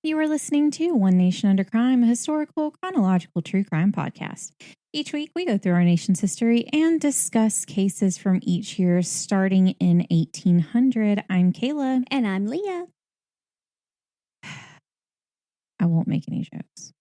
You are listening to One Nation Under Crime, a historical, chronological true crime podcast. Each week, we go through our nation's history and discuss cases from each year, starting in 1800. I'm Kayla. And I'm Leah. I won't make any jokes.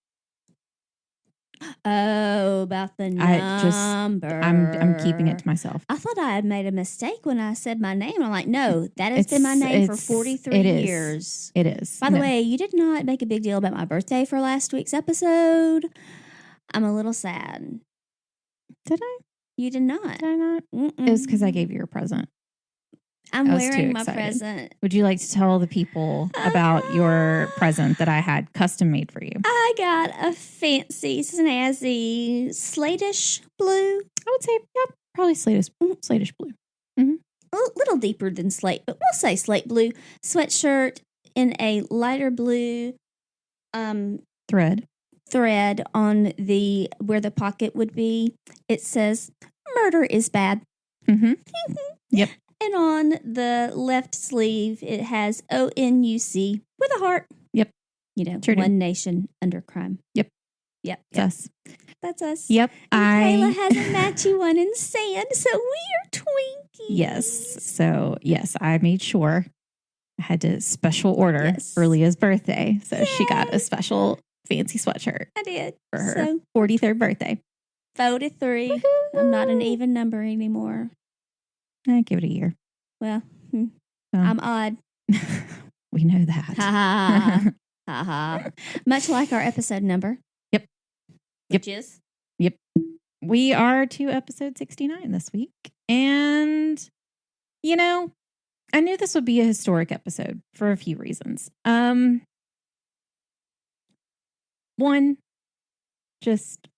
Oh, about the number. I'm keeping it to myself. I thought I had made a mistake when I said my name. I'm like, no, that has been my name for 43 years. It is. By the way, you did not make a big deal about my birthday for last week's episode. I'm a little sad. Did I? You did not. Did I not? Mm-mm. It was because I gave you a present. I'm wearing my present. Would you like to tell the people about your present that I had custom made for you? I got a fancy, snazzy, slatish blue. I would say, yep, probably slatish blue. Mm-hmm. A little deeper than slate, but we'll say slate blue sweatshirt in a lighter blue thread on the where the pocket would be. It says "Murder is bad." Mm-hmm. Yep. And on the left sleeve, it has ONUC with a heart. Yep. You know, sure One Nation Under Crime. Yep. That's us. That's us. Yep. And Kayla has a matchy one in sand, so we are Twinkies. Yes. So, yes, I made sure I had to special order for Leah's birthday. So she got a special fancy sweatshirt. I did. For her 43rd birthday. 43. Woo-hoo. I'm not an even number anymore. I give it a year. Well, I'm odd. We know that. Ha ha ha ha. Much like our episode number. Yep. Which is? Yep. We are to episode 69 this week. And, you know, I knew this would be a historic episode for a few reasons. One, just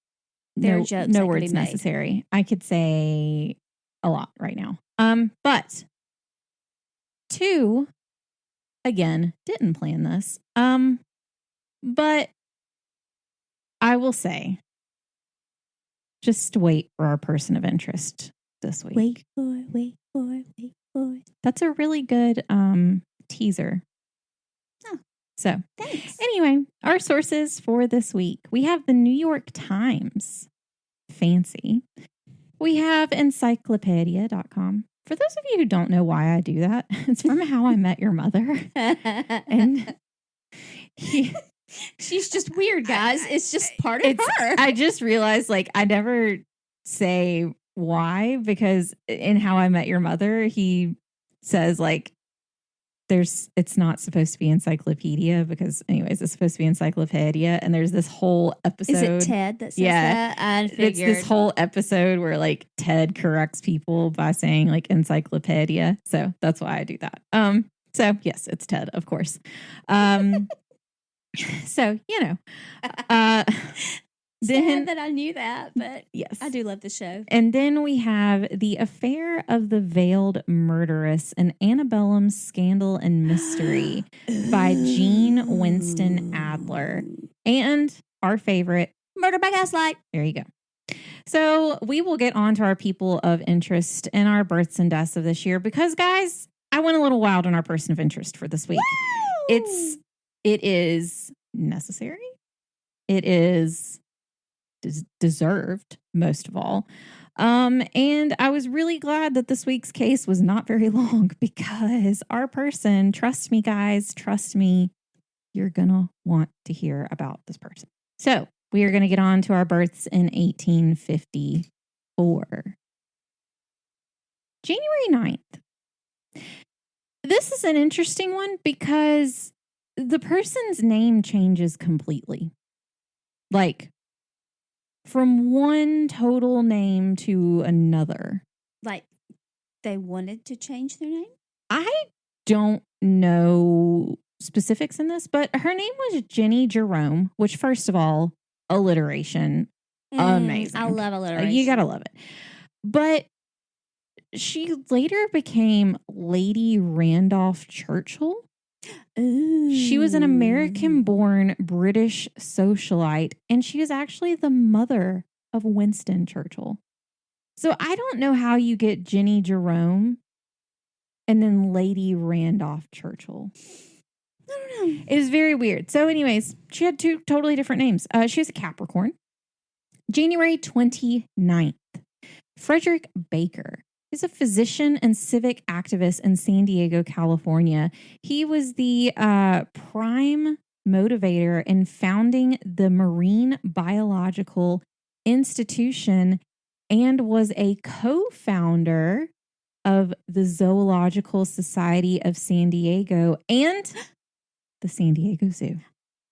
no words necessary. I could say a lot right now. But two, again, didn't plan this. But I will say, just wait for our person of interest this week. Wait for it. That's a really good teaser. Oh, so, thanks. Anyway, our sources for this week. We have the New York Times. Fancy. We have encyclopedia.com. For those of you who don't know why I do that, it's from How I Met Your Mother. And she's just weird, guys. It's just part of her. I just realized, I never say why, because in How I Met Your Mother, he says, it's not supposed to be encyclopedia because, anyways, it's supposed to be encyclopedia. And there's this whole episode. Is it Ted that says that? I figured. It's this whole episode where Ted corrects people by saying encyclopedia. So that's why I do that. So yes, it's Ted, of course. So, Sad that I knew that, but yes, I do love the show. And then we have The Affair of the Veiled Murderess, an antebellum scandal and mystery by Jean Winston Adler. And our favorite, Murder by Gaslight. There you go. So we will get on to our people of interest and our births and deaths of this year because, guys, I went a little wild on our person of interest for this week. Woo! It is necessary. It is deserved, most of all. And I was really glad that this week's case was not very long because our person, trust me, guys, trust me, you're going to want to hear about this person. So we are going to get on to our births in 1854. January 9th. This is an interesting one because the person's name changes completely. From one total name to another. They wanted to change their name? I don't know specifics in this, but her name was Jenny Jerome, which, first of all, alliteration. Amazing. I love alliteration. You gotta love it. But she later became Lady Randolph Churchill. Ooh. She was an American-born British socialite, and she was actually the mother of Winston Churchill. So I don't know how you get Jenny Jerome and then Lady Randolph Churchill. I don't know. It was very weird. So anyways, she had 2 totally different names. She was a Capricorn. January 29th, Frederick Baker. He's a physician and civic activist in San Diego, California. He was the prime motivator in founding the Marine Biological Institution and was a co-founder of the Zoological Society of San Diego and the San Diego Zoo.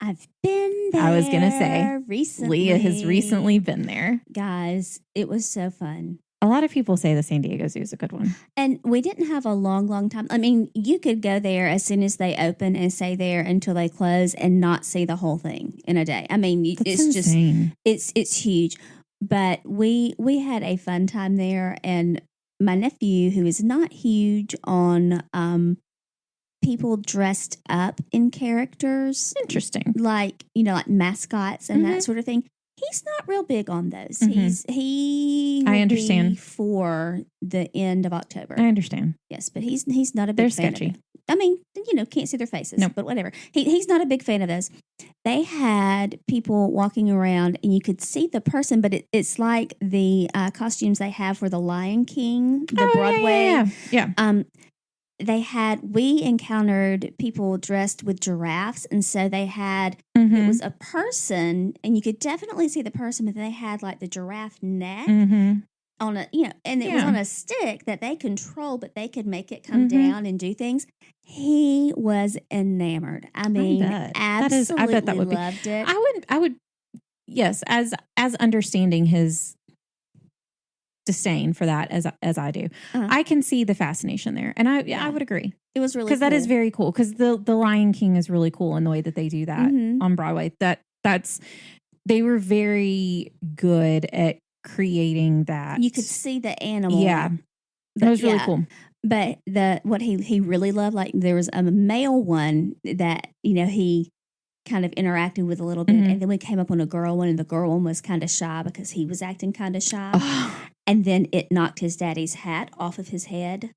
I've been there. I was going to say, recently. Leah has recently been there. Guys, it was so fun. A lot of people say the San Diego Zoo is a good one. And we didn't have a long time. I mean, you could go there as soon as they open and stay there until they close and not see the whole thing in a day. I mean, That's it's insane. just, it's huge. But we had a fun time there. And my nephew, who is not huge on people dressed up in characters, Interesting. like, like mascots and that sort of thing. He's not real big on those. He I will understand. be for the end of October. I understand. Yes, but he's not a big They're fan sketchy. of it. I mean, can't see their faces. No. But whatever. He's not a big fan of those. They had people walking around and you could see the person, but it's like the costumes they have for the Lion King, the Broadway. Yeah. We encountered people dressed with giraffes, and so they had, it was a person, and you could definitely see the person, but they had like the giraffe neck on a, and it was on a stick that they control, but they could make it come down and do things. He was enamored. I mean, absolutely I bet that would be. loved it. I would, yes, as understanding his disdain for that as I do. I can see the fascination there. And I would agree. It was really cool. Because that is very cool. Because the Lion King is really cool in the way that they do that on Broadway. They were very good at creating that. You could see the animal. Yeah. That was really cool. But what he really loved, like there was a male one that, he kind of interacted with a little bit. And then we came up on a girl one, and the girl one was kind of shy because he was acting kind of shy. And then it knocked his daddy's hat off of his head.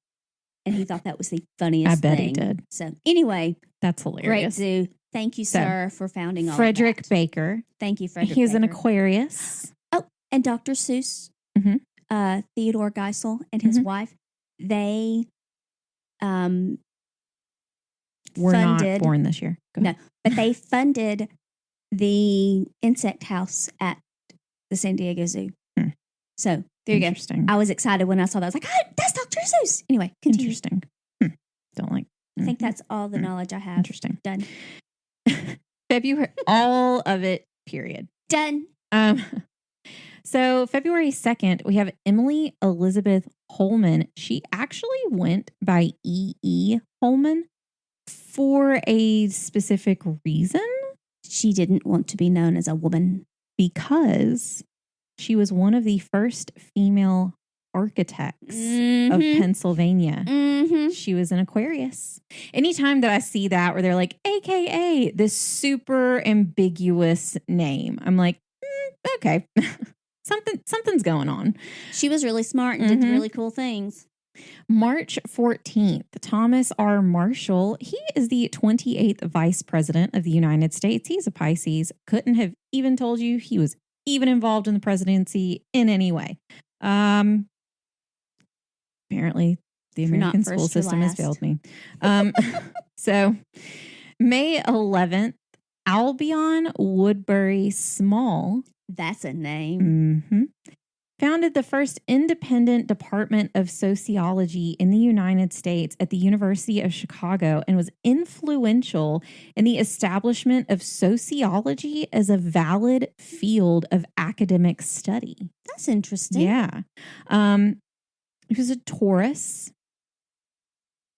And he thought that was the funniest thing. I bet he did. So anyway. That's hilarious. Great zoo. Thank you, sir, for founding all Frederick of that. Baker. Thank you, Frederick He's Baker. an Aquarius. Oh, and Dr. Seuss, Theodore Geisel and his wife, they were funded, not born this year. No, but they funded the insect house at the San Diego Zoo. So there you go. Interesting. I was excited when I saw that. I was like, that's Dr. Seuss. Anyway, continue. Interesting. Don't like. I think that's all the knowledge I have. Interesting. Done. February, all of it, period. Done. So February 2nd, we have Emily Elizabeth Holman. She actually went by E.E. Holman for a specific reason. She didn't want to be known as a woman. Because she was one of the first female architects of Pennsylvania. She was an Aquarius. Anytime that I see that where they're like, AKA, this super ambiguous name, I'm like, okay, something's going on. She was really smart and did really cool things. March 14th, Thomas R. Marshall. He is the 28th Vice President of the United States. He's a Pisces. Couldn't have even told you he was even involved in the presidency in any way. Apparently, the American school system has failed me. So, May 11th, Albion Woodbury Small. That's a name. Founded the first independent department of sociology in the United States at the University of Chicago and was influential in the establishment of sociology as a valid field of academic study. That's interesting. Yeah. He was a Taurus.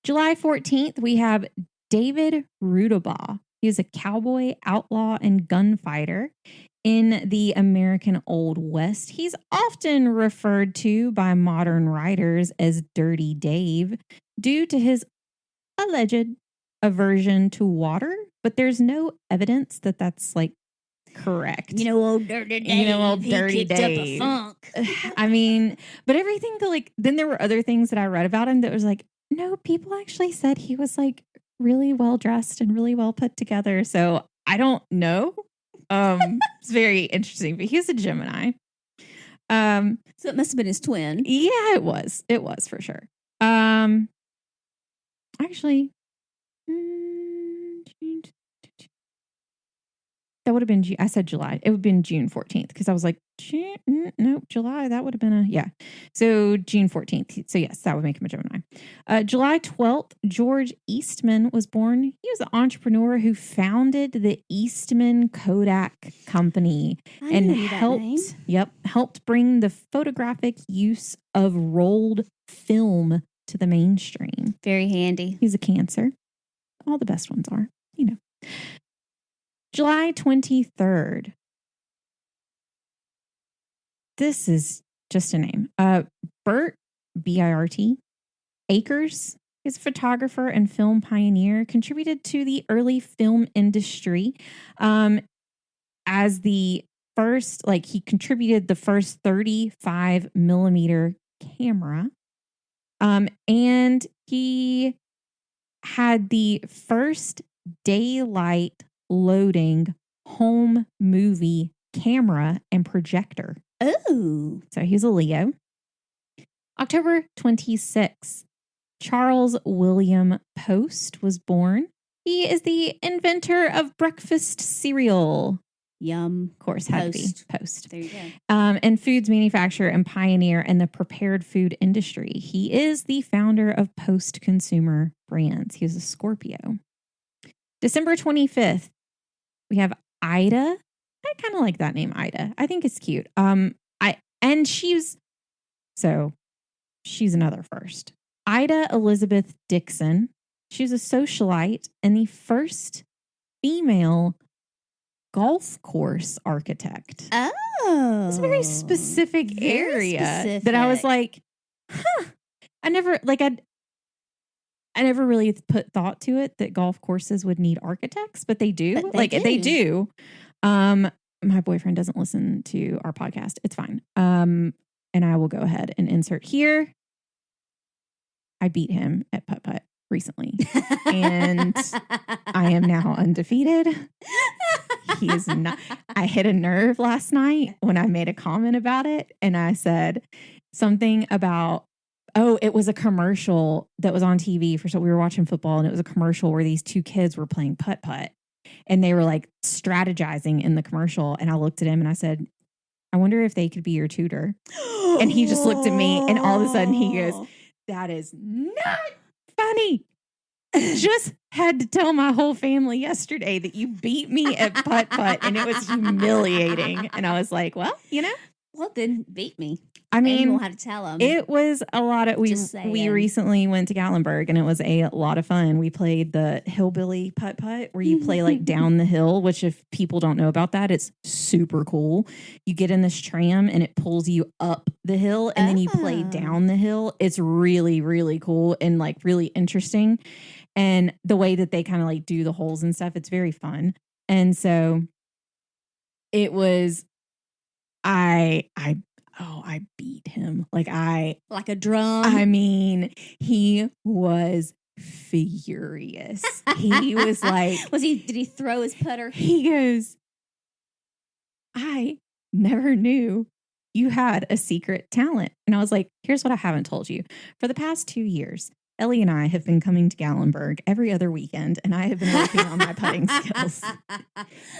July 14th, we have David Rudabaugh. He was a cowboy, outlaw, and gunfighter in the American Old West. He's often referred to by modern writers as Dirty Dave due to his alleged aversion to water, but there's no evidence that that's like correct. Old Dirty Dave. Old Dirty Dave. Up a funk. I mean, but everything that then there were other things that I read about him that was like, no, people actually said he was like really well dressed and really well put together. So I don't know. It's very interesting, but he's a Gemini. So it must have been his twin. Yeah, it was. It was for sure. Actually, that would have been, I said July. It would have been June 14th because I was like, nope, July. That would have been yeah. So June 14th. So yes, that would make him a Gemini. July 12th, George Eastman was born. He was an entrepreneur who founded the Eastman Kodak Company and helped bring the photographic use of rolled film to the mainstream. Very handy. He's a Cancer. All the best ones are, you know. July 23rd. This is just a name. Burt, B-I-R-T, Akers is a photographer and film pioneer, contributed to the early film industry as the first, he contributed the first 35 millimeter camera. And he had the first daylight loading home movie camera and projector. Oh. So he's a Leo. October 26th, Charles William Post was born. He is the inventor of breakfast cereal. Yum. Of course, had to be Post. There you go. And foods manufacturer and pioneer in the prepared food industry. He is the founder of Post Consumer Brands. He was a Scorpio. December 25th, we have Ida. I kind of like that name, Ida. I think it's cute. She's another first. Ida Elizabeth Dixon. She's a socialite and the first female golf course architect. Oh. It's a very specific area that I was like, I never really put thought to it that golf courses would need architects, but they do. But they do. My boyfriend doesn't listen to our podcast. It's fine. And I will go ahead and insert here. I beat him at putt-putt recently. And I am now undefeated. He is not. I hit a nerve last night when I made a comment about it. And I said something about, it was a commercial that was on TV we were watching football, and it was a commercial where these two kids were playing putt-putt and they were like strategizing in the commercial. And I looked at him and I said, I wonder if they could be your tutor. And he just looked at me and all of a sudden he goes, that is not funny. I just had to tell my whole family yesterday that you beat me at putt-putt and it was humiliating. And I was like, well, Well, then beat me. I mean, you won't have to tell them. It was a lot of, we recently went to Gatlinburg and it was a lot of fun. We played the hillbilly putt-putt where you play down the hill, which if people don't know about that, it's super cool. You get in this tram and it pulls you up the hill and then you play down the hill. It's really, really cool and really interesting. And the way that they kind of do the holes and stuff, it's very fun. And so it was, I beat him. Like a drum. I mean, he was furious. He was like, did he throw his putter? He goes, I never knew you had a secret talent. And I was like, here's what I haven't told you. For the past 2 years, Ellie and I have been coming to Gatlinburg every other weekend, and I have been working on my putting skills.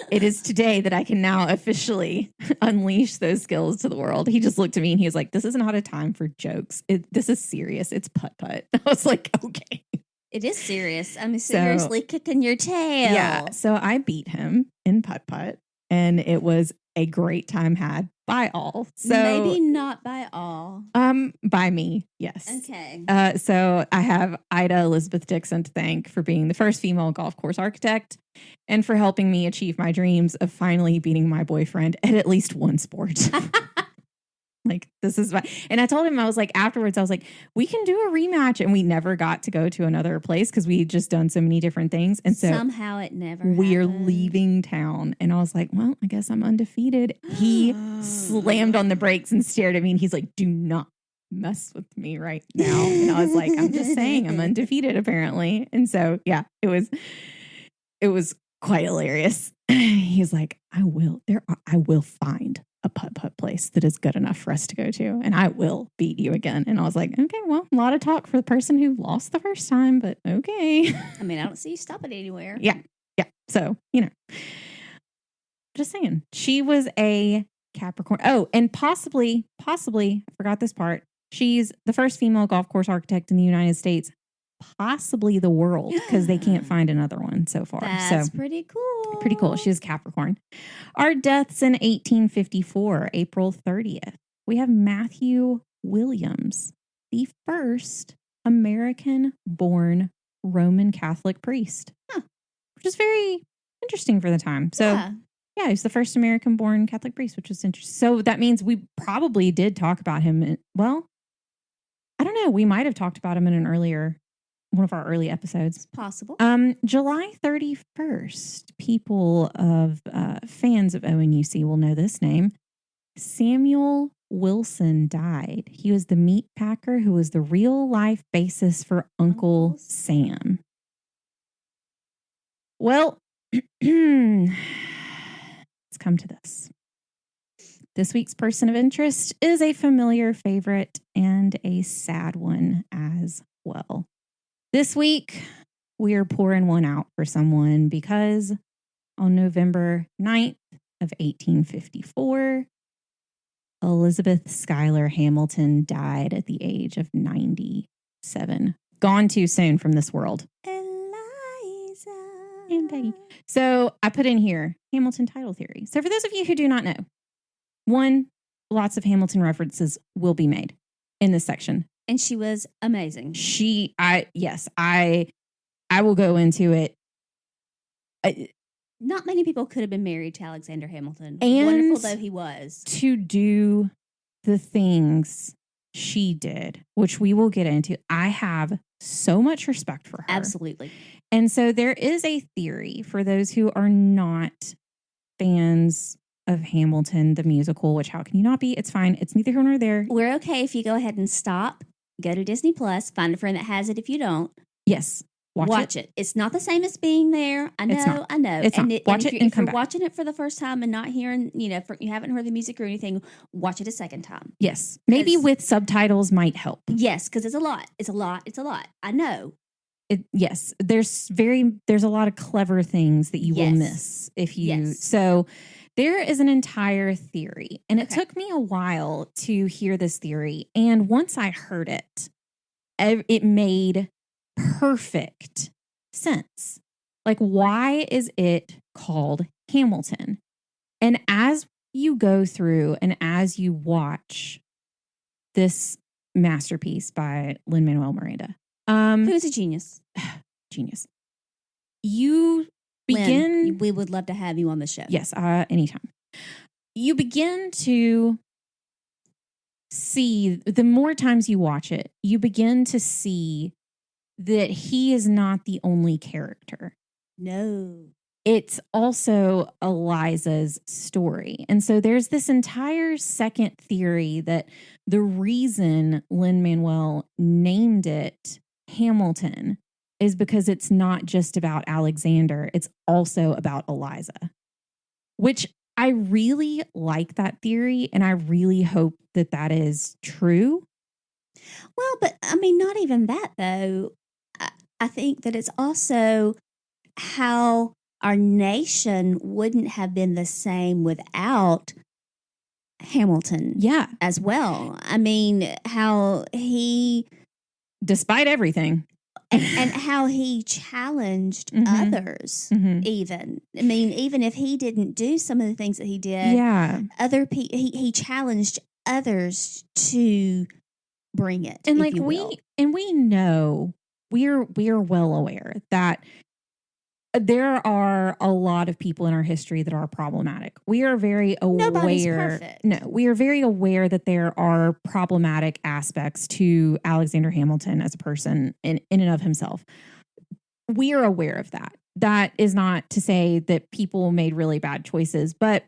It is today that I can now officially unleash those skills to the world. He just looked at me and he was like, this is not a time for jokes. This is serious. It's putt-putt. I was like, okay. It is serious. I'm seriously kicking your tail. Yeah. So I beat him in putt-putt, and it was a great time had by all. So maybe not by all. By me, yes. Okay. So I have Ida Elizabeth Dixon to thank for being the first female golf course architect and for helping me achieve my dreams of finally beating my boyfriend at least one sport. This is and I told him, I was like, afterwards, I was like, we can do a rematch. And we never got to go to another place because we had just done so many different things. And so somehow it never we're happened. Leaving town. And I was like, well, I guess I'm undefeated. He slammed on the brakes and stared at me. And he's like, do not mess with me right now. And I was like, I'm just saying I'm undefeated apparently. And so, yeah, it was quite hilarious. He's like, I will find a putt-putt place that is good enough for us to go to, and I will beat you again. And I was like, okay, well, a lot of talk for the person who lost the first time, but okay. I mean, I don't see you stopping anywhere. Yeah. So, just saying. She was a Capricorn. Oh, and possibly, I forgot this part. She's the first female golf course architect in the United States, possibly the world, because they can't find another one so far. That's pretty cool. Pretty cool. She's Capricorn. Our deaths in 1854, April 30th. We have Matthew Williams, the first American-born Roman Catholic priest, which is very interesting for the time. So, yeah, he's the first American-born Catholic priest, which is interesting. So that means we probably did talk about him. Well, I don't know. We might have talked about him in one of our early episodes. It's possible. July 31st, people of fans of ONUC will know this name. Samuel Wilson died. He was the meat packer who was the real life basis for Uncle Sam. Well, let's come to this. This week's person of interest is a familiar favorite and a sad one as well. This week, we are pouring one out for someone because on November 9th of 1854, Elizabeth Schuyler Hamilton died at the age of 97. Gone too soon from this world. Eliza. And Peggy. So I put in here Hamilton title theory. So for those of you who do not know, one, lots of Hamilton references will be made in this section. And she was amazing. I will go into it. Not many people could have been married to Alexander Hamilton. And wonderful though he was. To do the things she did, which we will get into. I have so much respect for her. Absolutely. And so there is a theory for those who are not fans of Hamilton, the musical, which how can you not be? It's fine. It's neither here nor there. We're okay if you go ahead and stop, go to Disney Plus, find a friend that has it if you don't. Yes. Watch it. It's not the same as being there. I know. It's not. Watch it and come back. If you're watching it for the first time and not hearing, you haven't heard the music or anything, watch it a second time. Yes. Maybe with subtitles might help. Yes, because it's a lot. I know. Yes. There's a lot of clever things that you will miss if you. Yes. So there is an entire theory, and it took me a while to hear this theory. And once I heard it, it made perfect sense. Like, why is it called Hamilton? And as you go through and as you watch this masterpiece by Lin-Manuel Miranda, who's a genius, you begin. Lynn, we would love to have you on the show. Yes, anytime. You begin to see, the more times you watch it, you begin to see that he is not the only character. No. It's also Eliza's story. And so there's this entire second theory that the reason Lin-Manuel named it Hamilton is because it's not just about Alexander, it's also about Eliza, which I really like that theory, and I really hope that that is true. Well, but I mean, not even that, though. I think that it's also how our nation wouldn't have been the same without Hamilton. Yeah. As well. I mean, how he... Despite everything. And how he challenged others, even. I mean, even if he didn't do some of the things that he did, he challenged others to bring it. And like we know, we're well aware that there are a lot of people in our history that are problematic. We are very aware. Nobody's perfect. No, we are very aware that there are problematic aspects to Alexander Hamilton as a person in and of himself. We are aware of that. That is not to say that people made really bad choices, but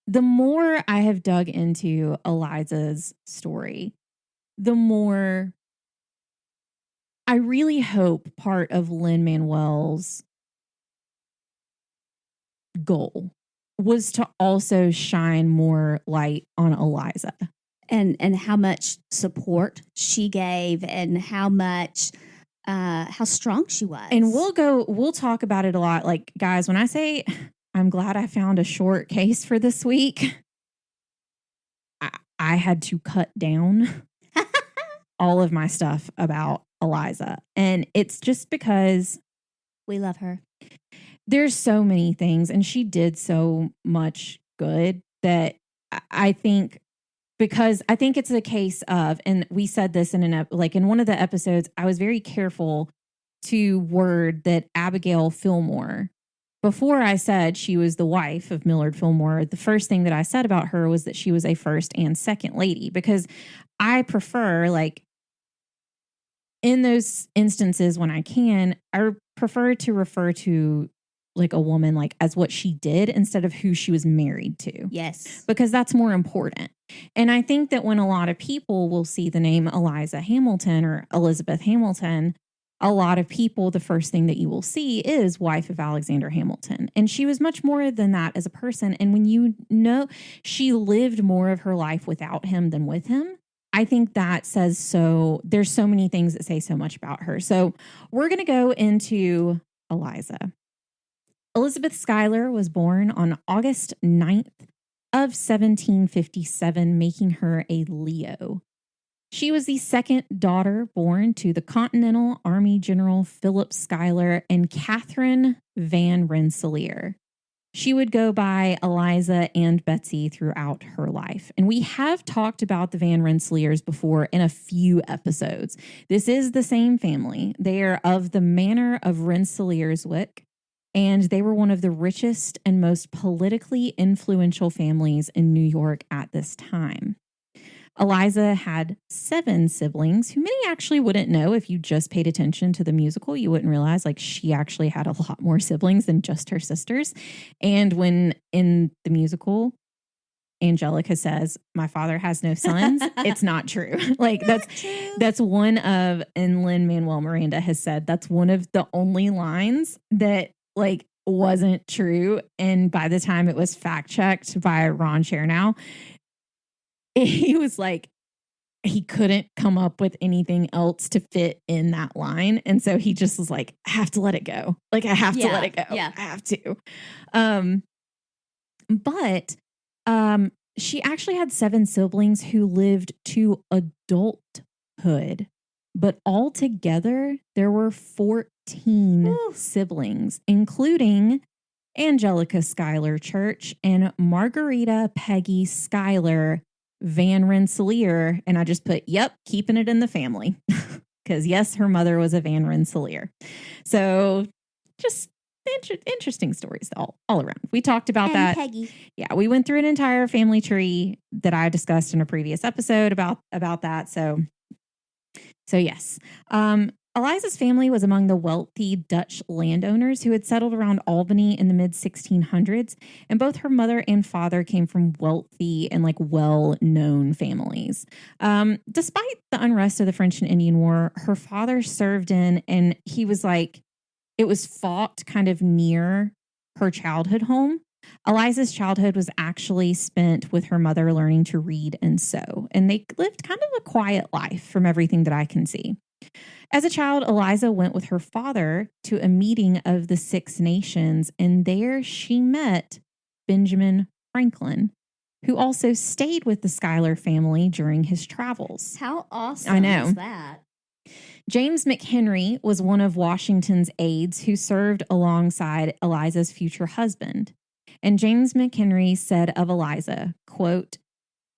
the more I have dug into Eliza's story, the more I really hope part of Lin-Manuel's goal was to also shine more light on Eliza. And how much support she gave and how strong she was. And we'll talk about it a lot. Like, guys, when I say I'm glad I found a short case for this week, I had to cut down all of my stuff about Eliza. And it's just because we love her. There's so many things, and she did so much good that I think, because I think it's a case of, and we said this in in one of the episodes, I was very careful to word that Abigail Fillmore, before I said she was the wife of Millard Fillmore, the first thing that I said about her was that she was a first and second lady, because I prefer, like, in those instances when I can, I prefer to refer to like a woman like as what she did instead of who she was married to. Yes. Because that's more important. And I think that when a lot of people will see the name Eliza Hamilton or Elizabeth Hamilton, a lot of people, the first thing that you will see is wife of Alexander Hamilton. And she was much more than that as a person. And when you know she lived more of her life without him than with him, I think that says so. There's so many things that say so much about her. So we're going to go into Eliza. Elizabeth Schuyler was born on August 9th of 1757, making her a Leo. She was the second daughter born to the Continental Army General Philip Schuyler and Catherine Van Rensselaer. She would go by Eliza and Betsy throughout her life. And we have talked about the Van Rensselaers before in a few episodes. This is the same family. They are of the manor of Rensselaerswyck, and they were one of the richest and most politically influential families in New York at this time. Eliza had 7 siblings who many actually wouldn't know if you just paid attention to the musical. You wouldn't realize like she actually had a lot more siblings than just her sisters. And when in the musical, Angelica says, "My father has no sons," it's not true. Like that's one of, and Lin-Manuel Miranda has said, that's one of the only lines that like wasn't true. And by the time it was fact checked by Ron Chernow, he was like, he couldn't come up with anything else to fit in that line. And so he just was like, I have to let it go. Like, I have to let it go. Yeah. I have to. But she actually had 7 siblings who lived to adulthood. But altogether, there were 14 siblings, including Angelica Schuyler Church and Margarita Peggy Schuyler Van Rensselaer. And I just put, yep, keeping it in the family. Because yes, her mother was a Van Rensselaer. So just interesting stories all around. We talked about that. Peggy. Yeah, we went through an entire family tree that I discussed in a previous episode about that. So yes. Eliza's family was among the wealthy Dutch landowners who had settled around Albany in the mid-1600s, and both her mother and father came from wealthy and like well-known families. Despite the unrest of the French and Indian War, her father served in, and he was like, it was fought kind of near her childhood home. Eliza's childhood was actually spent with her mother learning to read and sew, and they lived kind of a quiet life from everything that I can see. As a child, Eliza went with her father to a meeting of the Six Nations, and there she met Benjamin Franklin, who also stayed with the Schuyler family during his travels. How awesome I know. is that? James McHenry was one of Washington's aides who served alongside Eliza's future husband. And James McHenry said of Eliza, quote,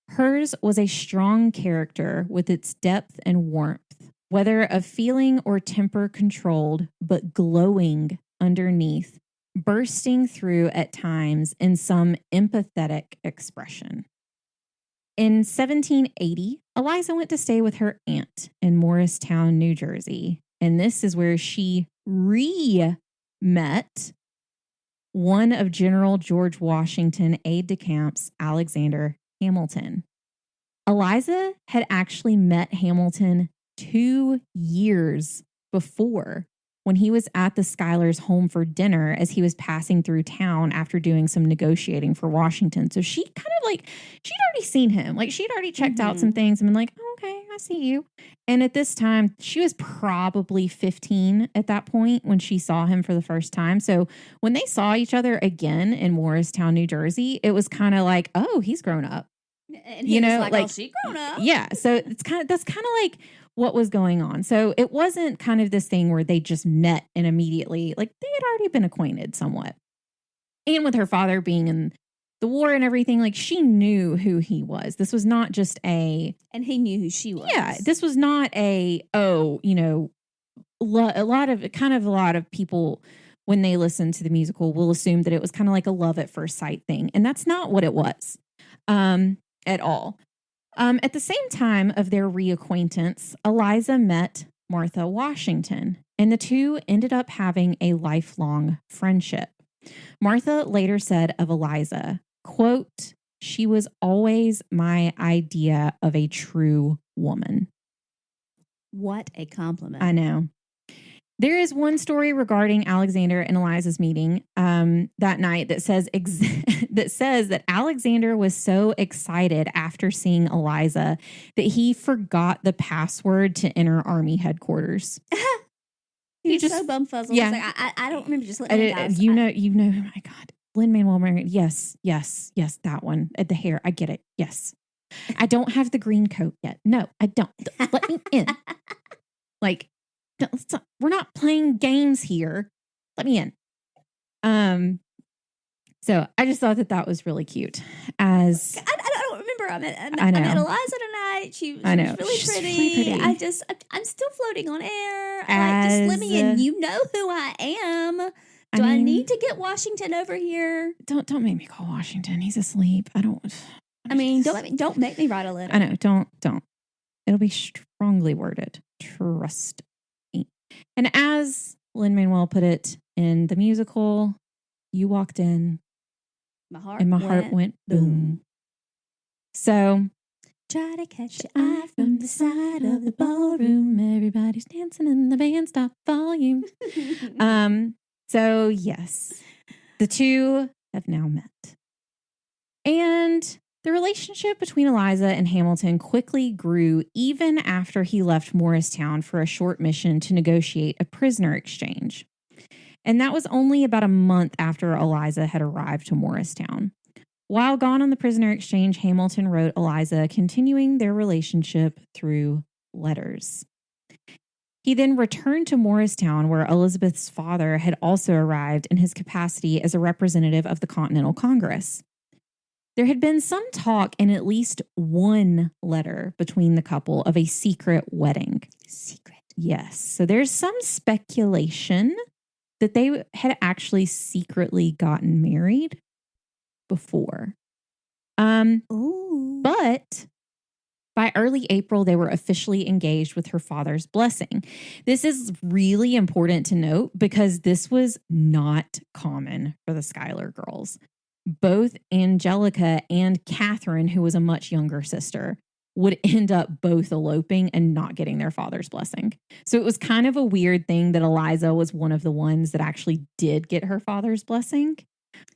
"Hers was a strong character with its depth and warmth, whether of feeling or temper controlled, but glowing underneath, bursting through at times in some empathetic expression." In 1780, Eliza went to stay with her aunt in Morristown, New Jersey. And this is where she met one of General George Washington aide-de-camp's Alexander Hamilton. Eliza had actually met Hamilton 2 years before, when he was at the Schuylers' home for dinner as he was passing through town after doing some negotiating for Washington. So she kind of like, she'd already seen him. Like, she'd already checked out some things and been like, oh, okay, I see you. And at this time, she was probably 15 at that point when she saw him for the first time. So when they saw each other again in Morristown, New Jersey, it was kind of like, oh, he's grown up. And he was like, oh, she grown up. Yeah. So that's kind of like what was going on. So it wasn't kind of this thing where they just met and immediately, like, they had already been acquainted somewhat. And with her father being in the war and everything, like, she knew who he was. This was not just and he knew who she was. Yeah. This was not a lot of people, when they listen to the musical, will assume that it was kind of like a love at first sight thing. And that's not what it was at all. At the same time of their reacquaintance, Eliza met Martha Washington, and the two ended up having a lifelong friendship. Martha later said of Eliza, quote, "She was always my idea of a true woman." What a compliment. I know. There is one story regarding Alexander and Eliza's meeting that night that says that Alexander was so excited after seeing Eliza that he forgot the password to enter Army headquarters. He was so bumfuzzled. Yeah. Like, I don't remember. Just let me guys. You know. Oh my God, Lin-Manuel Miranda. Yes, that one. The hair. I get it. Yes. I don't have the green coat yet. No, I don't. Let me in. Like, we're not playing games here. Let me in. So I just thought that was really cute. I don't remember. I met Eliza tonight. She was really pretty. I'm still floating on air. Just let me in. You know who I am. I need to get Washington over here? Don't make me call Washington. He's asleep. Don't make me write a letter. I know. Don't. It'll be strongly worded. Trust me. And as Lin-Manuel put it in the musical, you walked in. My heart went boom. So, try to catch your eye from the side of the ballroom. Everybody's dancing and the band stop volume. So yes, the two have now met. And the relationship between Eliza and Hamilton quickly grew even after he left Morristown for a short mission to negotiate a prisoner exchange. And that was only about a month after Eliza had arrived to Morristown. While gone on the prisoner exchange, Hamilton wrote Eliza, continuing their relationship through letters. He then returned to Morristown, where Elizabeth's father had also arrived in his capacity as a representative of the Continental Congress. There had been some talk in at least one letter between the couple of a secret wedding. Secret. Yes. So there's some speculation that they had actually secretly gotten married before. But by early April, they were officially engaged with her father's blessing. This is really important to note because this was not common for the Schuyler girls. Both Angelica and Catherine, who was a much younger sister, would end up both eloping and not getting their father's blessing. So it was kind of a weird thing that Eliza was one of the ones that actually did get her father's blessing.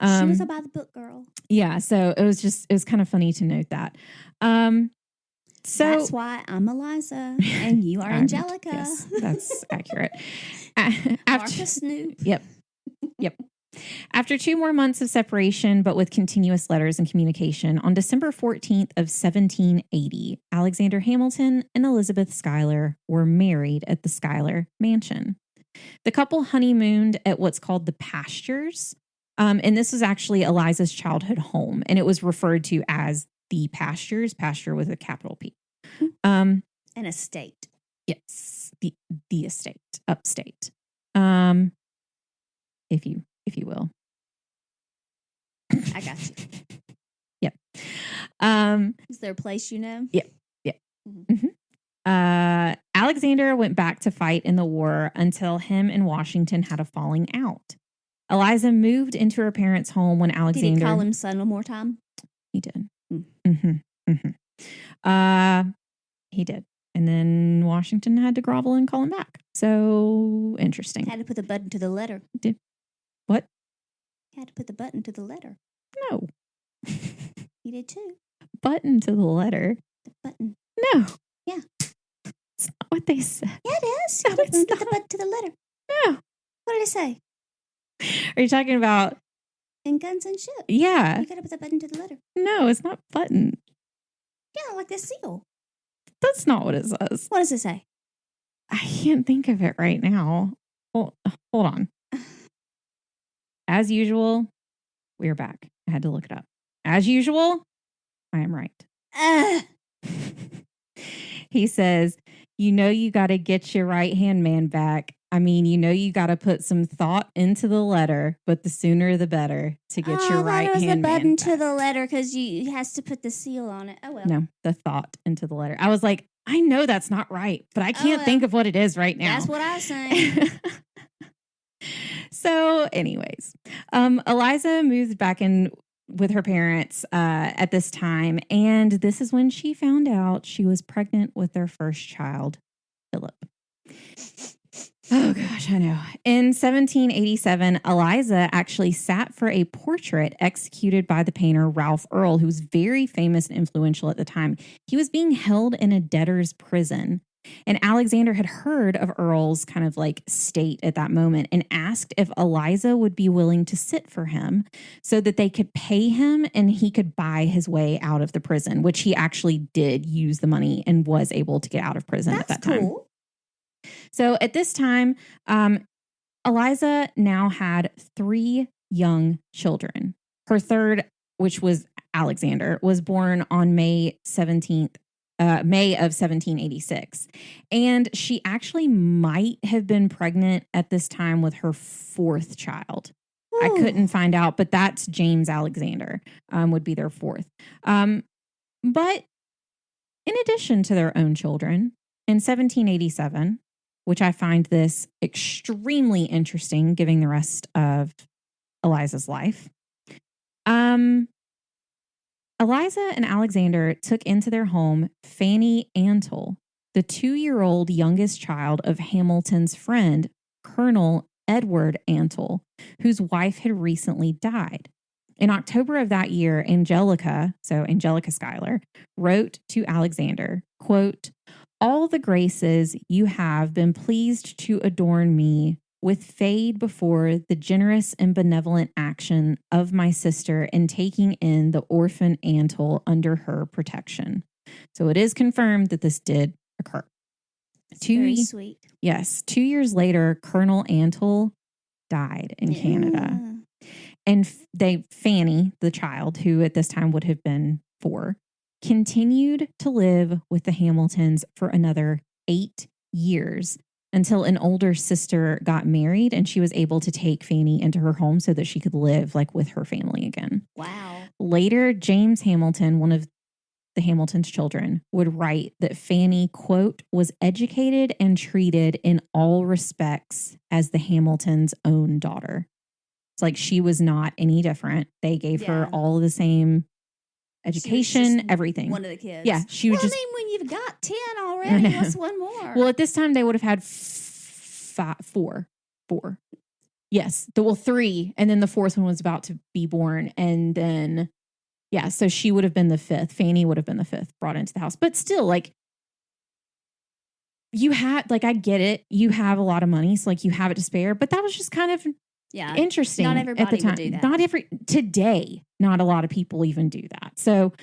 She was a by the book girl. Yeah, so it was kind of funny to note that. So that's why I'm Eliza and you are Angelica. Yes, that's accurate. Martha Snoop. Yep. After 2 more months of separation, but with continuous letters and communication, on December 14th of 1780, Alexander Hamilton and Elizabeth Schuyler were married at the Schuyler Mansion. The couple honeymooned at what's called the Pastures, and this was actually Eliza's childhood home, and it was referred to as the Pastures, pasture with a capital P. An estate. Yes, the estate, upstate. If you will. I got you. Yep. Is there a place you know? Yep. Mm-hmm. Alexander went back to fight in the war until him and Washington had a falling out. Eliza moved into her parents' home when Alexander... Did he call him son one more time? He did. Mm-hmm. Mm-hmm. He did. And then Washington had to grovel and call him back. So interesting. Had to put the button to the letter. What? Had to put the button to the letter. No. He did too. Button to the letter. The button. No. Yeah. It's not what they said. Yeah, it is. No, You gotta it's put the not. button to the letter. No. What did it say? Are you talking about? In Guns and Ships. Yeah. You gotta put the button to the letter. No, it's not button. Yeah, like the seal. That's not what it says. What does it say? I can't think of it right now. Hold on. As usual, we're back. I had to look it up. As usual, I am right. He says, you got to get your right-hand man back. I mean, you got to put some thought into the letter, but the sooner the better to get your right-hand man back. It was the button to the letter because he has to put the seal on it. Oh, well. No, the thought into the letter. I was like, I know that's not right, but I can't think of what it is right now. That's what I was saying. So anyways, Eliza moved back in with her parents at this time. And this is when she found out she was pregnant with their first child, Philip. Oh, gosh, I know. In 1787, Eliza actually sat for a portrait executed by the painter Ralph Earl, who was very famous and influential at the time. He was being held in a debtor's prison. And Alexander had heard of Earl's kind of like state at that moment and asked if Eliza would be willing to sit for him so that they could pay him and he could buy his way out of the prison, which he actually did use the money and was able to get out of prison at that time. Cool. So at this time, Eliza now had 3 young children. Her third, which was Alexander, was born on May of 1786. And she actually might have been pregnant at this time with her 4th child. Ooh. I couldn't find out, but that's James Alexander would be their 4th. But in addition to their own children, in 1787, which I find this extremely interesting, given the rest of Eliza's life, Eliza and Alexander took into their home Fanny Antle, the 2-year-old youngest child of Hamilton's friend, Colonel Edward Antle, whose wife had recently died. In October of that year, Angelica Schuyler, wrote to Alexander, quote, "All the graces you have been pleased to adorn me with fade before the generous and benevolent action of my sister in taking in the orphan Antle under her protection." So it is confirmed that this did occur. Very sweet. Yes. 2 years later, Colonel Antle died in Canada. And Fanny, the child, who at this time would have been 4, continued to live with the Hamiltons for another 8 years until an older sister got married and she was able to take Fanny into her home so that she could live like with her family again. Wow. Later, James Hamilton, one of the Hamilton's children, would write that Fanny, quote, was educated and treated in all respects as the Hamiltons' own daughter. It's like she was not any different. They gave her all the same education, everything. One of the kids. Yeah, she was I mean, when you've got 10 already, what's one more? Well, at this time, they would have had 4. Yes. 3. And then the 4th one was about to be born. And then, so she would have been the 5th. Fanny would have been the 5th brought into the house. But still, like, you had, like, I get it. You have a lot of money. So, like, you have it to spare. But that was just kind of interesting. Not everybody at the time. would do that. Today, not a lot of people even do that. So,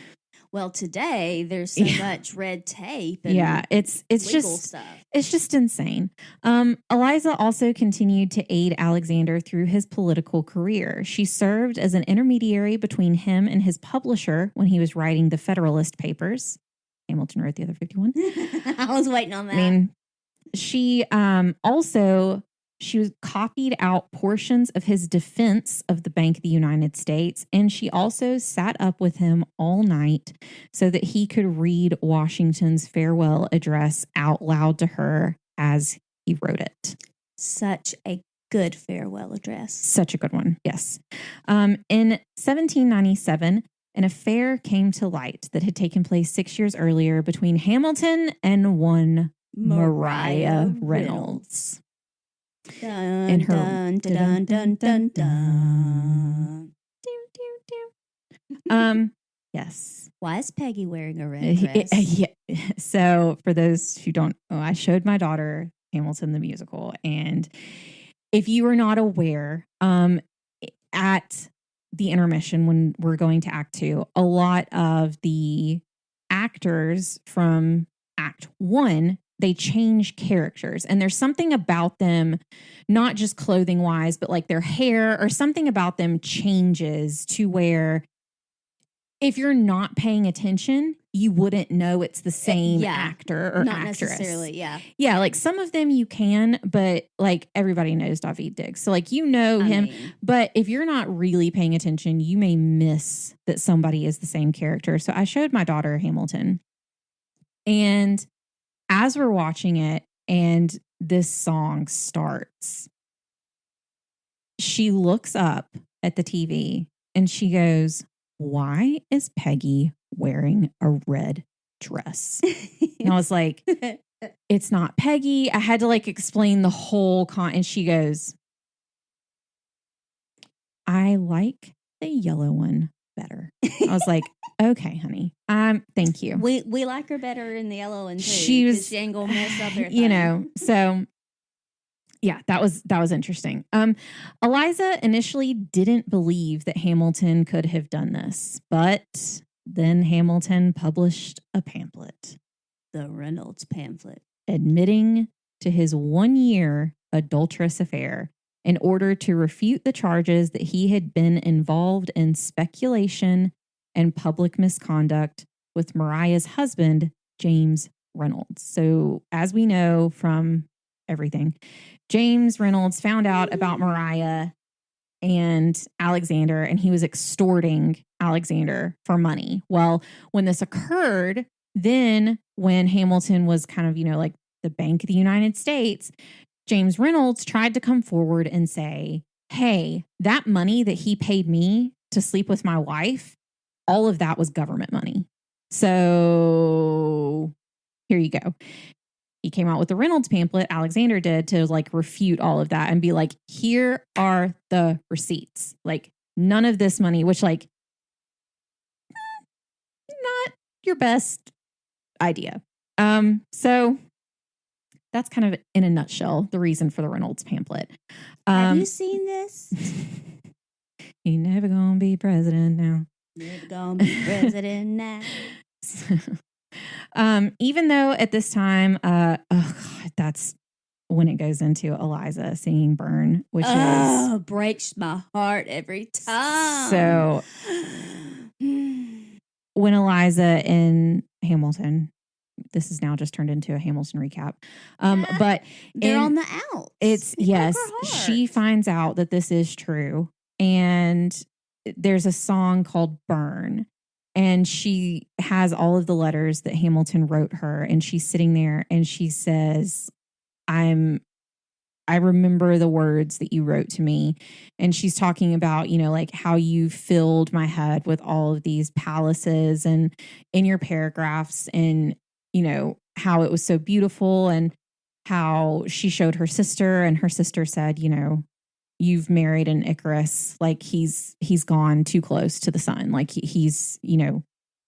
well, today there's so much red tape and it's legal just stuff. It's just insane. Eliza also continued to aid Alexander through his political career. She served as an intermediary between him and his publisher when he was writing the Federalist Papers. Hamilton wrote the other 51. I was waiting on that. I mean, she copied out portions of his defense of the Bank of the United States, and she also sat up with him all night so that he could read Washington's farewell address out loud to her as he wrote it. Such a good farewell address. Such a good one, yes. In 1797, an affair came to light that had taken place 6 years earlier between Hamilton and one Mariah Reynolds. Dun, dun, dun, dun, dun, dun. Yes. Why is Peggy wearing a red dress? Yeah. So for those who don't know, I showed my daughter Hamilton the musical, and if you are not aware, at the intermission when we're going to Act 2, a lot of the actors from Act 1, they change characters, and there's something about them, not just clothing wise, but like their hair or something about them changes to where if you're not paying attention, you wouldn't know it's the same actor or not actress. Necessarily, yeah. Yeah, like some of them you can, but like everybody knows Daveed Diggs. So like you know him, but if you're not really paying attention, you may miss that somebody is the same character. So I showed my daughter Hamilton. And as we're watching it and this song starts, she looks up at the TV and she goes, "Why is Peggy wearing a red dress?" And I was like, "It's not Peggy." I had to like explain the whole and she goes, "I like the yellow one better." I was like, "Okay, honey. Thank you." We like her better in the yellow one too. She ain't gonna mess up her you know, so yeah, that was interesting. Eliza initially didn't believe that Hamilton could have done this, but then Hamilton published a pamphlet. The Reynolds pamphlet. Admitting to his 1-year adulterous affair in order to refute the charges that he had been involved in speculation and public misconduct with Mariah's husband, James Reynolds. So as we know from everything, James Reynolds found out about Mariah and Alexander, and he was extorting Alexander for money. Well, when this occurred, then when Hamilton was kind of, like the Bank of the United States, James Reynolds tried to come forward and say, "Hey, that money that he paid me to sleep with my wife, all of that was government money. So here you go." He came out with the Reynolds pamphlet, Alexander did, to like refute all of that and be like, "Here are the receipts. Like none of this money," which like not your best idea. So that's kind of in a nutshell the reason for the Reynolds pamphlet. Have you seen this? You're never gonna be president now. Never gonna be president now. Even though at this time, that's when it goes into Eliza singing "Burn," which breaks my heart every time. So when Eliza and Hamilton, this is now just turned into a Hamilton recap. But they're on the outs. It's yes, she finds out that this is true, and there's a song called "Burn." And she has all of the letters that Hamilton wrote her. And she's sitting there and she says, I remember the words that you wrote to me. And she's talking about, like how you filled my head with all of these palaces and in your paragraphs and, how it was so beautiful and how she showed her sister and her sister said, "You've married an Icarus, like he's gone too close to the sun. Like he's,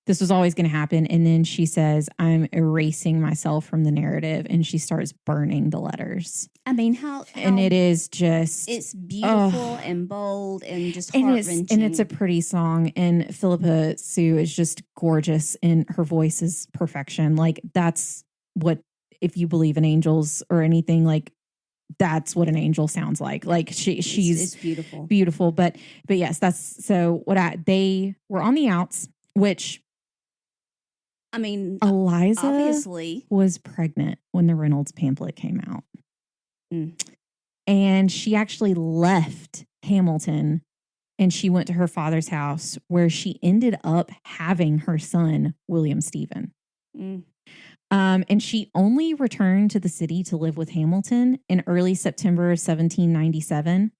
this was always going to happen." And then she says, "I'm erasing myself from the narrative." And she starts burning the letters. I mean, how and it is just, it's beautiful and bold and just heart-wrenching. And it's a pretty song. And Philippa Sue is just gorgeous and her voice is perfection. Like that's what, if you believe in angels or anything, like that's what an angel sounds like. Like she's it's beautiful, beautiful. But yes, that's so they were on the outs, which I mean, Eliza obviously was pregnant when the Reynolds pamphlet came out. And she actually left Hamilton and she went to her father's house where she ended up having her son, William Stephen. And she only returned to the city to live with Hamilton in early September of 1797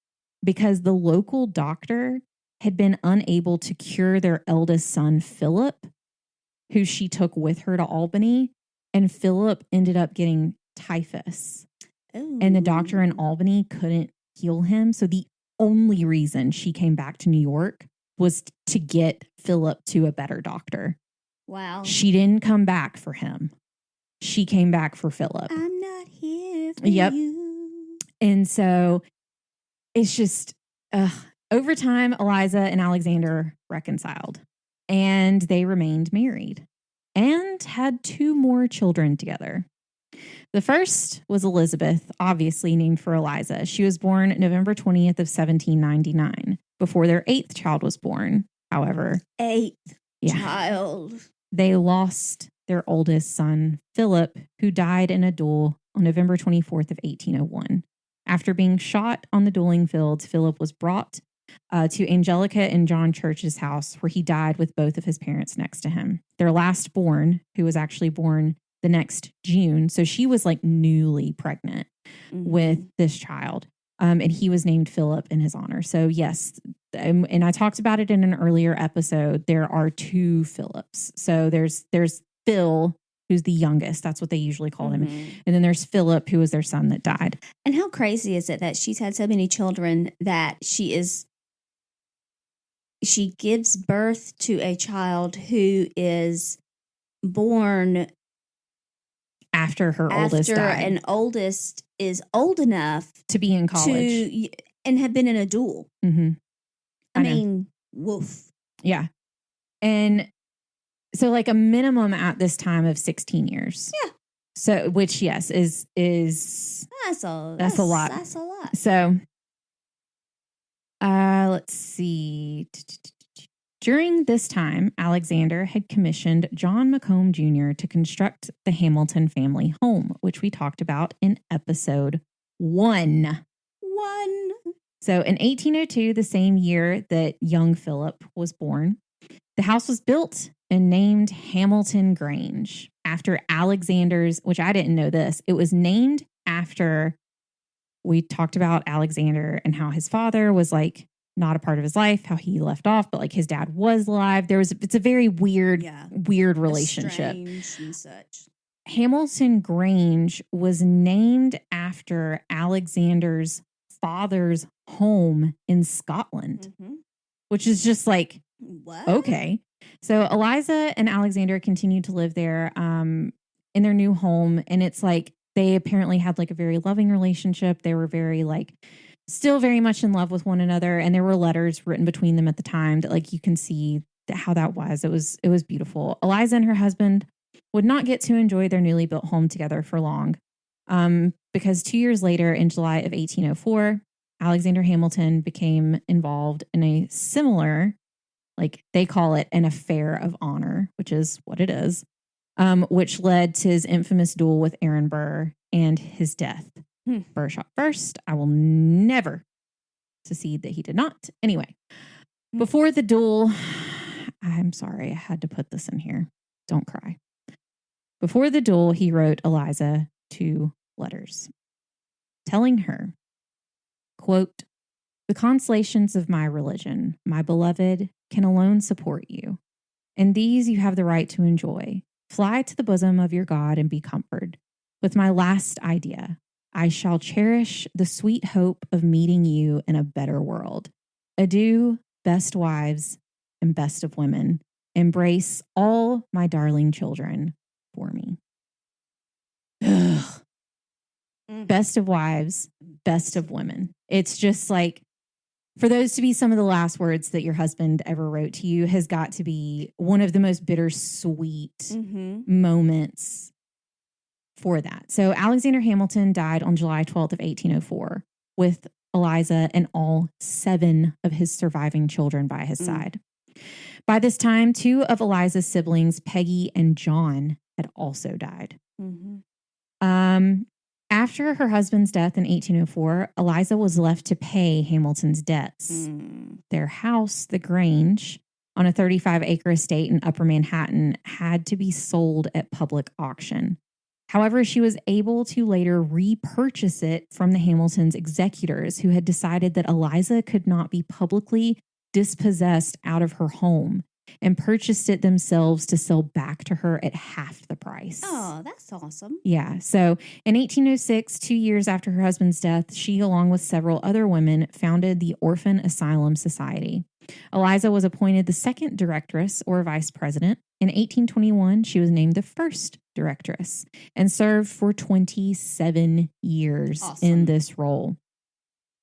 because the local doctor had been unable to cure their eldest son, Philip, who she took with her to Albany. And Philip ended up getting typhus. Ooh. And the doctor in Albany couldn't heal him. So the only reason she came back to New York was to get Philip to a better doctor. Wow. She didn't come back for him. She came back for Philip. I'm not here for you. And so it's just, over time, Eliza and Alexander reconciled. And they remained married and had 2 more children together. The first was Elizabeth, obviously named for Eliza. She was born November 20th of 1799, before their 8th child was born. However, 8th child. They lost their oldest son, Philip, who died in a duel on November 24th of 1801. After being shot on the dueling fields, Philip was brought to Angelica and John Church's house, where he died with both of his parents next to him. Their last born, who was actually born the next June, so she was like newly pregnant with this child, and he was named Philip in his honor. So yes, and I talked about it in an earlier episode. There are 2 Philips. So there's Phil, who's the youngest. That's what they usually call him. And then there's Philip, who was their son that died. And how crazy is it that she's had so many children that she gives birth to a child who is born after her oldest died. An oldest is old enough to be in college and have been in a duel. I mean, woof. Yeah. And so like a minimum at this time of 16 years. Yeah. So, which yes, is that's a lot. That's a lot. So, let's see. During this time, Alexander had commissioned John McComb Jr. to construct the Hamilton family home, which we talked about in episode 1. So in 1802, the same year that young Philip was born, the house was built and named Hamilton Grange after Alexander's, which I didn't know this. It was named after, we talked about Alexander and how his father was like not a part of his life, how he left off, but like his dad was alive. It's a very weird relationship. Strange and such. Hamilton Grange was named after Alexander's father's home in Scotland, which is just like, what? Okay. So Eliza and Alexander continued to live there in their new home. And it's like they apparently had like a very loving relationship. They were very like still very much in love with one another. And there were letters written between them at the time that like you can see how that was. It was beautiful. Eliza and her husband would not get to enjoy their newly built home together for long. Because 2 years later, in July of 1804, Alexander Hamilton became involved in a similar, like they call it an affair of honor, which is what it is, which led to his infamous duel with Aaron Burr and his death. Burr shot first. I will never secede that he did not. Anyway, before the duel, I'm sorry, I had to put this in here. Don't cry. Before the duel, he wrote Eliza 2 letters telling her, quote, "The consolations of my religion, my beloved, can alone support you, and these you have the right to enjoy. Fly to the bosom of your God and be comforted. With my last idea, I shall cherish the sweet hope of meeting you in a better world. Adieu, best wives and best of women. Embrace all my darling children for me." Ugh. Best of wives, best of women. It's just like, for those to be some of the last words that your husband ever wrote to you has got to be one of the most bittersweet moments for that. So Alexander Hamilton died on July 12th of 1804 with Eliza and all 7 of his surviving children by his side. By this time, 2 of Eliza's siblings, Peggy and John, had also died. After her husband's death in 1804, Eliza was left to pay Hamilton's debts. Their house, the Grange, on a 35-acre estate in Upper Manhattan, had to be sold at public auction. However, she was able to later repurchase it from the Hamiltons' executors, who had decided that Eliza could not be publicly dispossessed out of her home and purchased it themselves to sell back to her at half the price. Oh, that's awesome. Yeah. So in 1806, 2 years after her husband's death, she, along with several other women, founded the Orphan Asylum Society. Eliza was appointed the second directress or vice president. In 1821, she was named the first directress and served for 27 years in this role.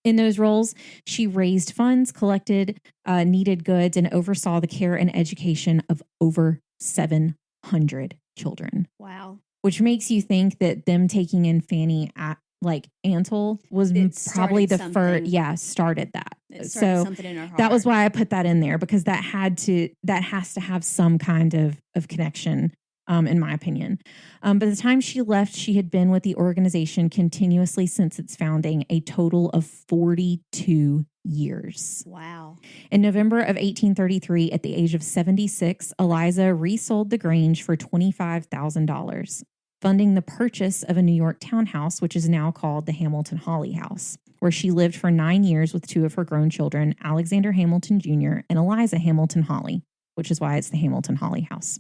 In those roles, she raised funds, collected needed goods, and oversaw the care and education of over 700 children. Wow. Which makes you think that them taking in Fanny Antle was probably the first, started that. So something in her heart. That was why I put that in there, because that has to have some kind of connection, in my opinion. By the time she left, she had been with the organization continuously since its founding, a total of 42 years. Wow. In November of 1833, at the age of 76, Eliza resold the Grange for $25,000. Funding the purchase of a New York townhouse, which is now called the Hamilton Holly House, where she lived for 9 years with two of her grown children, Alexander Hamilton Jr. and Eliza Hamilton Holly, which is why it's the Hamilton Holly House.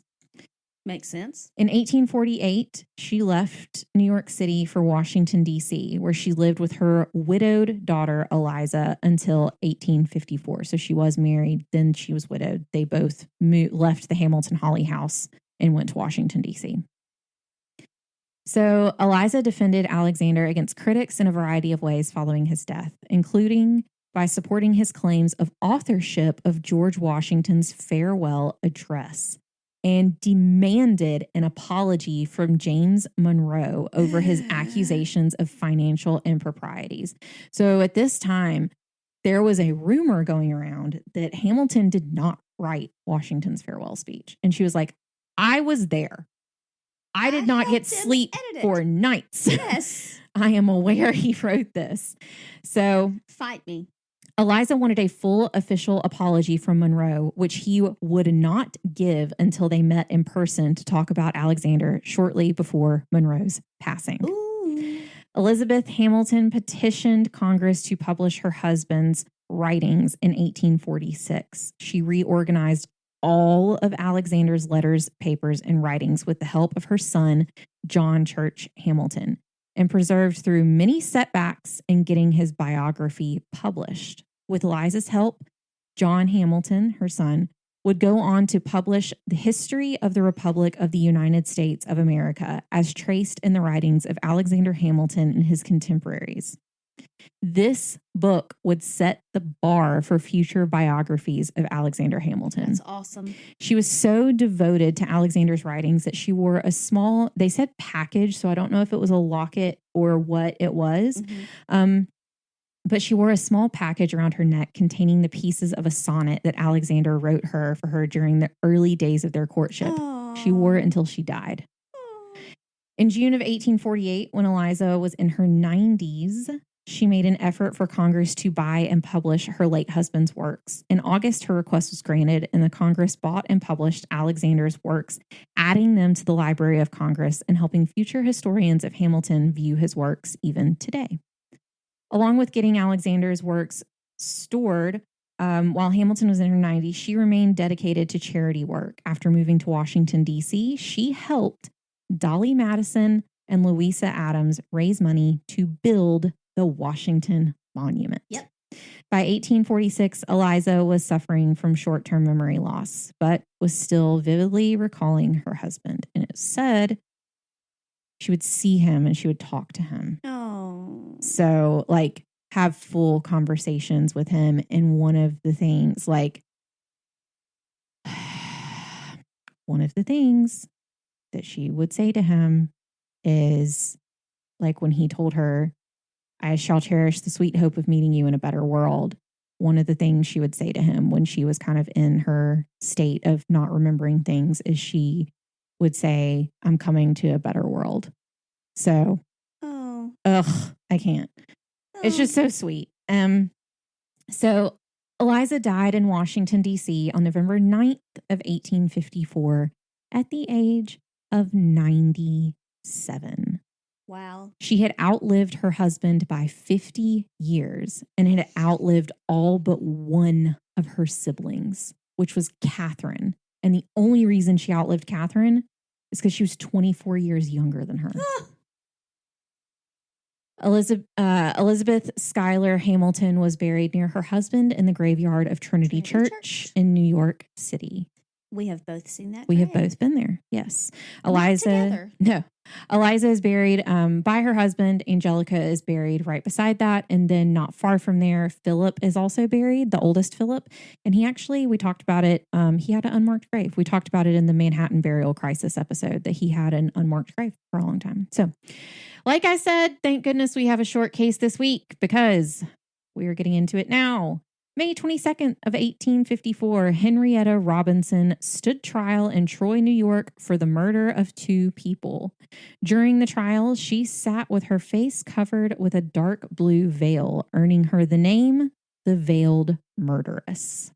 Makes sense. In 1848, she left New York City for Washington, D.C., where she lived with her widowed daughter, Eliza, until 1854. So she was married, then she was widowed. They both left the Hamilton Holly House and went to Washington, D.C. So Eliza defended Alexander against critics in a variety of ways following his death, including by supporting his claims of authorship of George Washington's farewell address, and demanded an apology from James Monroe over his accusations of financial improprieties. So at this time, there was a rumor going around that Hamilton did not write Washington's farewell speech. And she was like, I was there. I did not get sleep for nights. Yes. I am aware he wrote this. So fight me. Eliza wanted a full official apology from Monroe, which he would not give until they met in person to talk about Alexander shortly before Monroe's passing. Ooh. Elizabeth Hamilton petitioned Congress to publish her husband's writings in 1846. She reorganized all of Alexander's letters, papers, and writings with the help of her son, John Church Hamilton, and preserved through many setbacks in getting his biography published. With Eliza's help, John Hamilton, her son, would go on to publish the history of the Republic of the United States of America as traced in the writings of Alexander Hamilton and his contemporaries. This book would set the bar for future biographies of Alexander Hamilton. That's awesome. She was so devoted to Alexander's writings that she wore a small, they said package, so I don't know if it was a locket or what it was. Mm-hmm. But she wore a small package around her neck containing the pieces of a sonnet that Alexander wrote for her during the early days of their courtship. Aww. She wore it until she died. Aww. In June of 1848, when Eliza was in her 90s, she made an effort for Congress to buy and publish her late husband's works. In August, her request was granted, and the Congress bought and published Alexander's works, adding them to the Library of Congress and helping future historians of Hamilton view his works even today. Along with getting Alexander's works stored, while Hamilton was in her 90s, she remained dedicated to charity work. After moving to Washington, D.C., she helped Dolly Madison and Louisa Adams raise money to build the Washington Monument. Yep. By 1846, Eliza was suffering from short-term memory loss, but was still vividly recalling her husband. And it said she would see him and she would talk to him. Oh. So, have full conversations with him. And one of the things that she would say to him is, when he told her, I shall cherish the sweet hope of meeting you in a better world. One of the things she would say to him when she was kind of in her state of not remembering things is she would say, I'm coming to a better world. So, I can't. It's just so sweet. So Eliza died in Washington, D.C. on November 9th of 1854 at the age of 97. Wow. She had outlived her husband by 50 years and had outlived all but one of her siblings, which was Catherine. And the only reason she outlived Catherine is because she was 24 years younger than her. Elizabeth Schuyler Hamilton was buried near her husband in the graveyard of Trinity Church in New York City. We have both seen that. We have both been there. Yes. Not together. No. Eliza is buried by her husband. Angelica is buried right beside that. And then not far from there, Philip is also buried, the oldest Philip. And we talked about it. He had an unmarked grave. We talked about it in the Manhattan Burial Crisis episode that he had an unmarked grave for a long time. So, like I said, thank goodness we have a short case this week because we are getting into it now. May 22nd of 1854, Henrietta Robinson stood trial in Troy, New York for the murder of 2 people. During the trial, she sat with her face covered with a dark blue veil, earning her the name, the Veiled Murderess.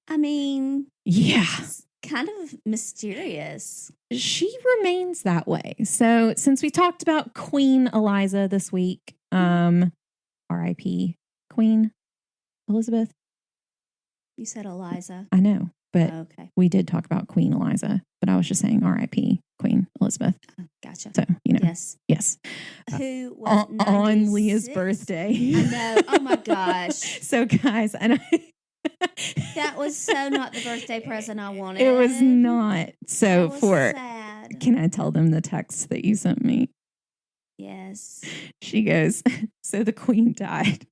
I mean, yeah, it's kind of mysterious. She remains that way. So since we talked about Queen Eliza this week, R.I.P. Queen Elizabeth. You said Eliza. I know, but okay. We did talk about Queen Eliza, but I was just saying R.I.P. Queen Elizabeth. Gotcha. So, yes. Who was on Leah's birthday. I know. Oh my gosh. So guys, I know. That was so not the birthday present I wanted. It was not. So sad. Can I tell them the text that you sent me? Yes. She goes, so the Queen died.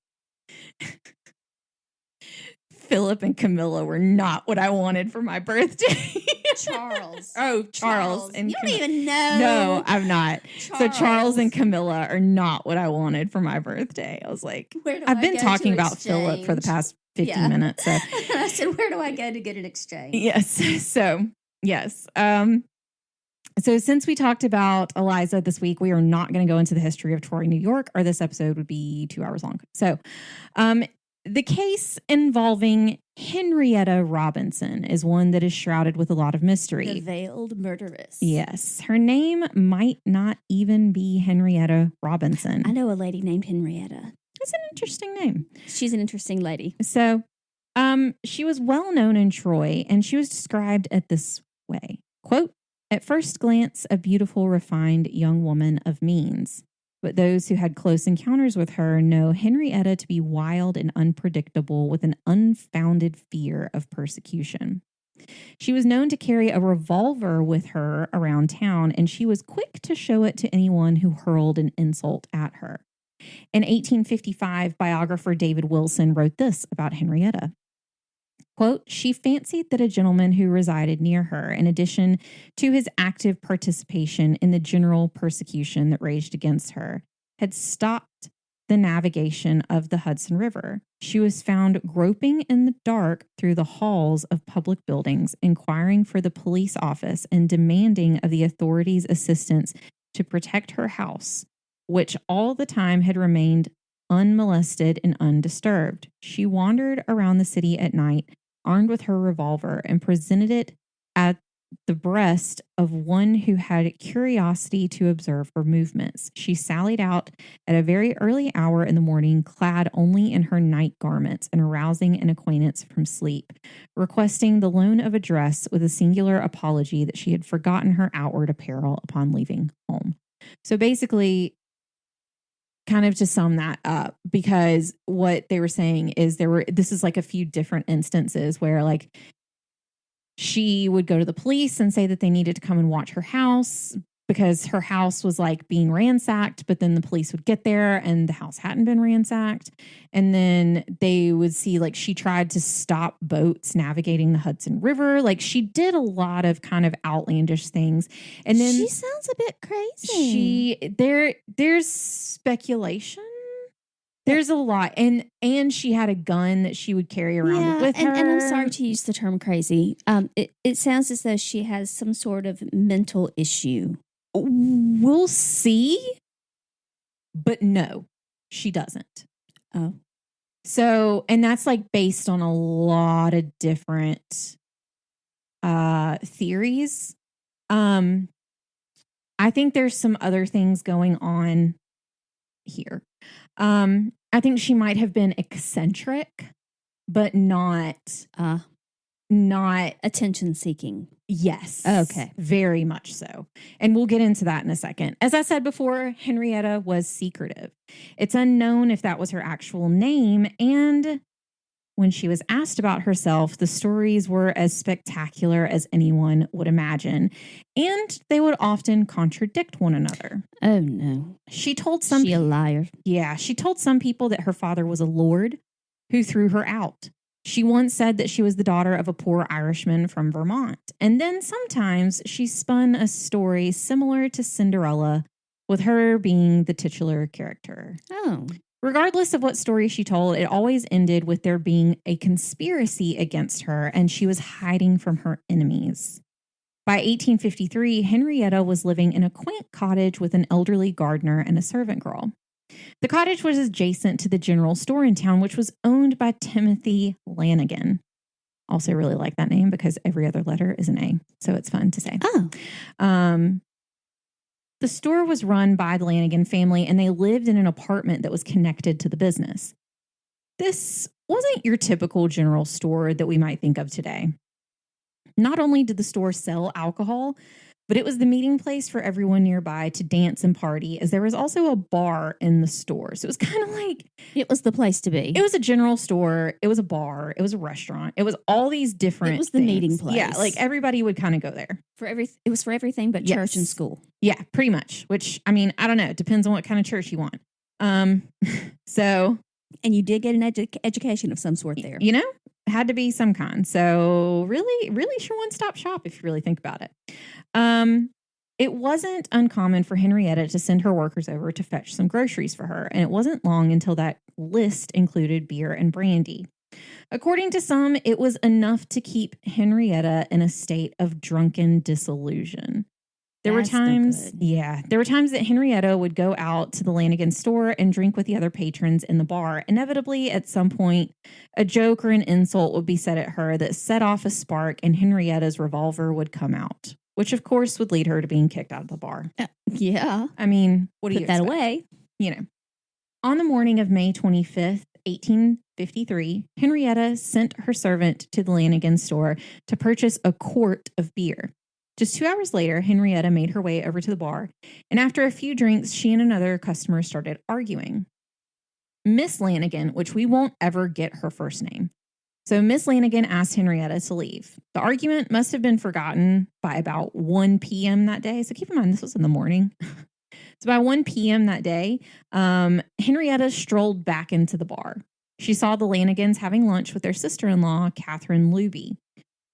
Philip and Camilla were not what I wanted for my birthday. Charles. Oh, Charles. And you don't even know. No, I'm not. So Charles and Camilla are not what I wanted for my birthday. I was like, I've been talking about Philip for the past 50 minutes. So. I said, where do I go to get an exchange? Yes. So, yes. So since we talked about Eliza this week, we are not going to go into the history of Troy, New York, or this episode would be 2 hours long. So, the case involving Henrietta Robinson is one that is shrouded with a lot of mystery. The Veiled Murderess. Yes. Her name might not even be Henrietta Robinson. I know a lady named Henrietta. That's an interesting name. She's an interesting lady. So, she was well known in Troy, and she was described this way. Quote, at first glance, a beautiful, refined young woman of means. But those who had close encounters with her know Henrietta to be wild and unpredictable with an unfounded fear of persecution. She was known to carry a revolver with her around town, and she was quick to show it to anyone who hurled an insult at her. In 1855, biographer David Wilson wrote this about Henrietta. Quote, she fancied that a gentleman who resided near her, in addition to his active participation in the general persecution that raged against her, had stopped the navigation of the Hudson River. She was found groping in the dark through the halls of public buildings, inquiring for the police office and demanding of the authorities' assistance to protect her house, which all the time had remained unmolested and undisturbed. She wandered around the city at night, armed with her revolver, and presented it at the breast of one who had curiosity to observe her movements. She sallied out at a very early hour in the morning, clad only in her night garments, and arousing an acquaintance from sleep, requesting the loan of a dress with a singular apology that she had forgotten her outward apparel upon leaving home. So basically, kind of to sum that up, because what they were saying is this is like a few different instances where like she would go to the police and say that they needed to come and watch her house because her house was like being ransacked, but then the police would get there and the house hadn't been ransacked. And then they would see like she tried to stop boats navigating the Hudson River. Like she did a lot of kind of outlandish things. And then she sounds a bit crazy. There's speculation. There's a lot. And she had a gun that she would carry around with her. And I'm sorry to use the term crazy. It sounds as though she has some sort of mental issue. We'll see. But no, she doesn't. Oh. So, and that's like based on a lot of different theories. I think there's some other things going on here. I think she might have been eccentric, but not attention seeking. Yes. Okay. Very much so. And we'll get into that in a second. As I said before, Henrietta was secretive. It's unknown if that was her actual name. And when she was asked about herself, the stories were as spectacular as anyone would imagine. And they would often contradict one another. Oh, no. She told She a liar. Yeah. She told some people that her father was a lord who threw her out. She once said that she was the daughter of a poor Irishman from Vermont. And then sometimes she spun a story similar to Cinderella, with her being the titular character. Oh. Regardless of what story she told, it always ended with there being a conspiracy against her, and she was hiding from her enemies. By 1853, Henrietta was living in a quaint cottage with an elderly gardener and a servant girl. The cottage was adjacent to the general store in town, which was owned by Timothy Lanigan. Also really like that name because every other letter is an A, so it's fun to say. Oh. The store was run by the Lanigan family, and they lived in an apartment that was connected to the business. This wasn't your typical general store that we might think of today. Not only did the store sell alcohol, but it was the meeting place for everyone nearby to dance and party, as there was also a bar in the store. So it was kind of like... It was the place to be. It was a general store. It was a bar. It was a restaurant. It was all these different It was the things. meeting place. Yeah, like everybody would kind of go there. It was for everything but church and school. Yeah, pretty much. Which, I mean, I don't know. It depends on what kind of church you want. So... And you did get an education of some sort there. You know? Had to be some kind. So really, really sure one-stop shop if you really think about it. It wasn't uncommon for Henrietta to send her workers over to fetch some groceries for her, and it wasn't long until that list included beer and brandy. According to some, it was enough to keep Henrietta in a state of drunken disillusion. There were times that Henrietta would go out to the Lanigan store and drink with the other patrons in the bar. Inevitably, at some point, a joke or an insult would be said at her that set off a spark, and Henrietta's revolver would come out, which of course would lead her to being kicked out of the bar. Yeah. I mean, what do you expect? Put that away? You know. On the morning of May 25th, 1853, Henrietta sent her servant to the Lanigan store to purchase a quart of beer. Just 2 hours later, Henrietta made her way over to the bar, and after a few drinks, she and another customer started arguing. Miss Lanigan, which we won't ever get her first name. So Miss Lanigan asked Henrietta to leave. The argument must have been forgotten by about 1 p.m. that day. So keep in mind, this was in the morning. So by 1 p.m. that day, Henrietta strolled back into the bar. She saw the Lanigans having lunch with their sister-in-law, Catherine Luby,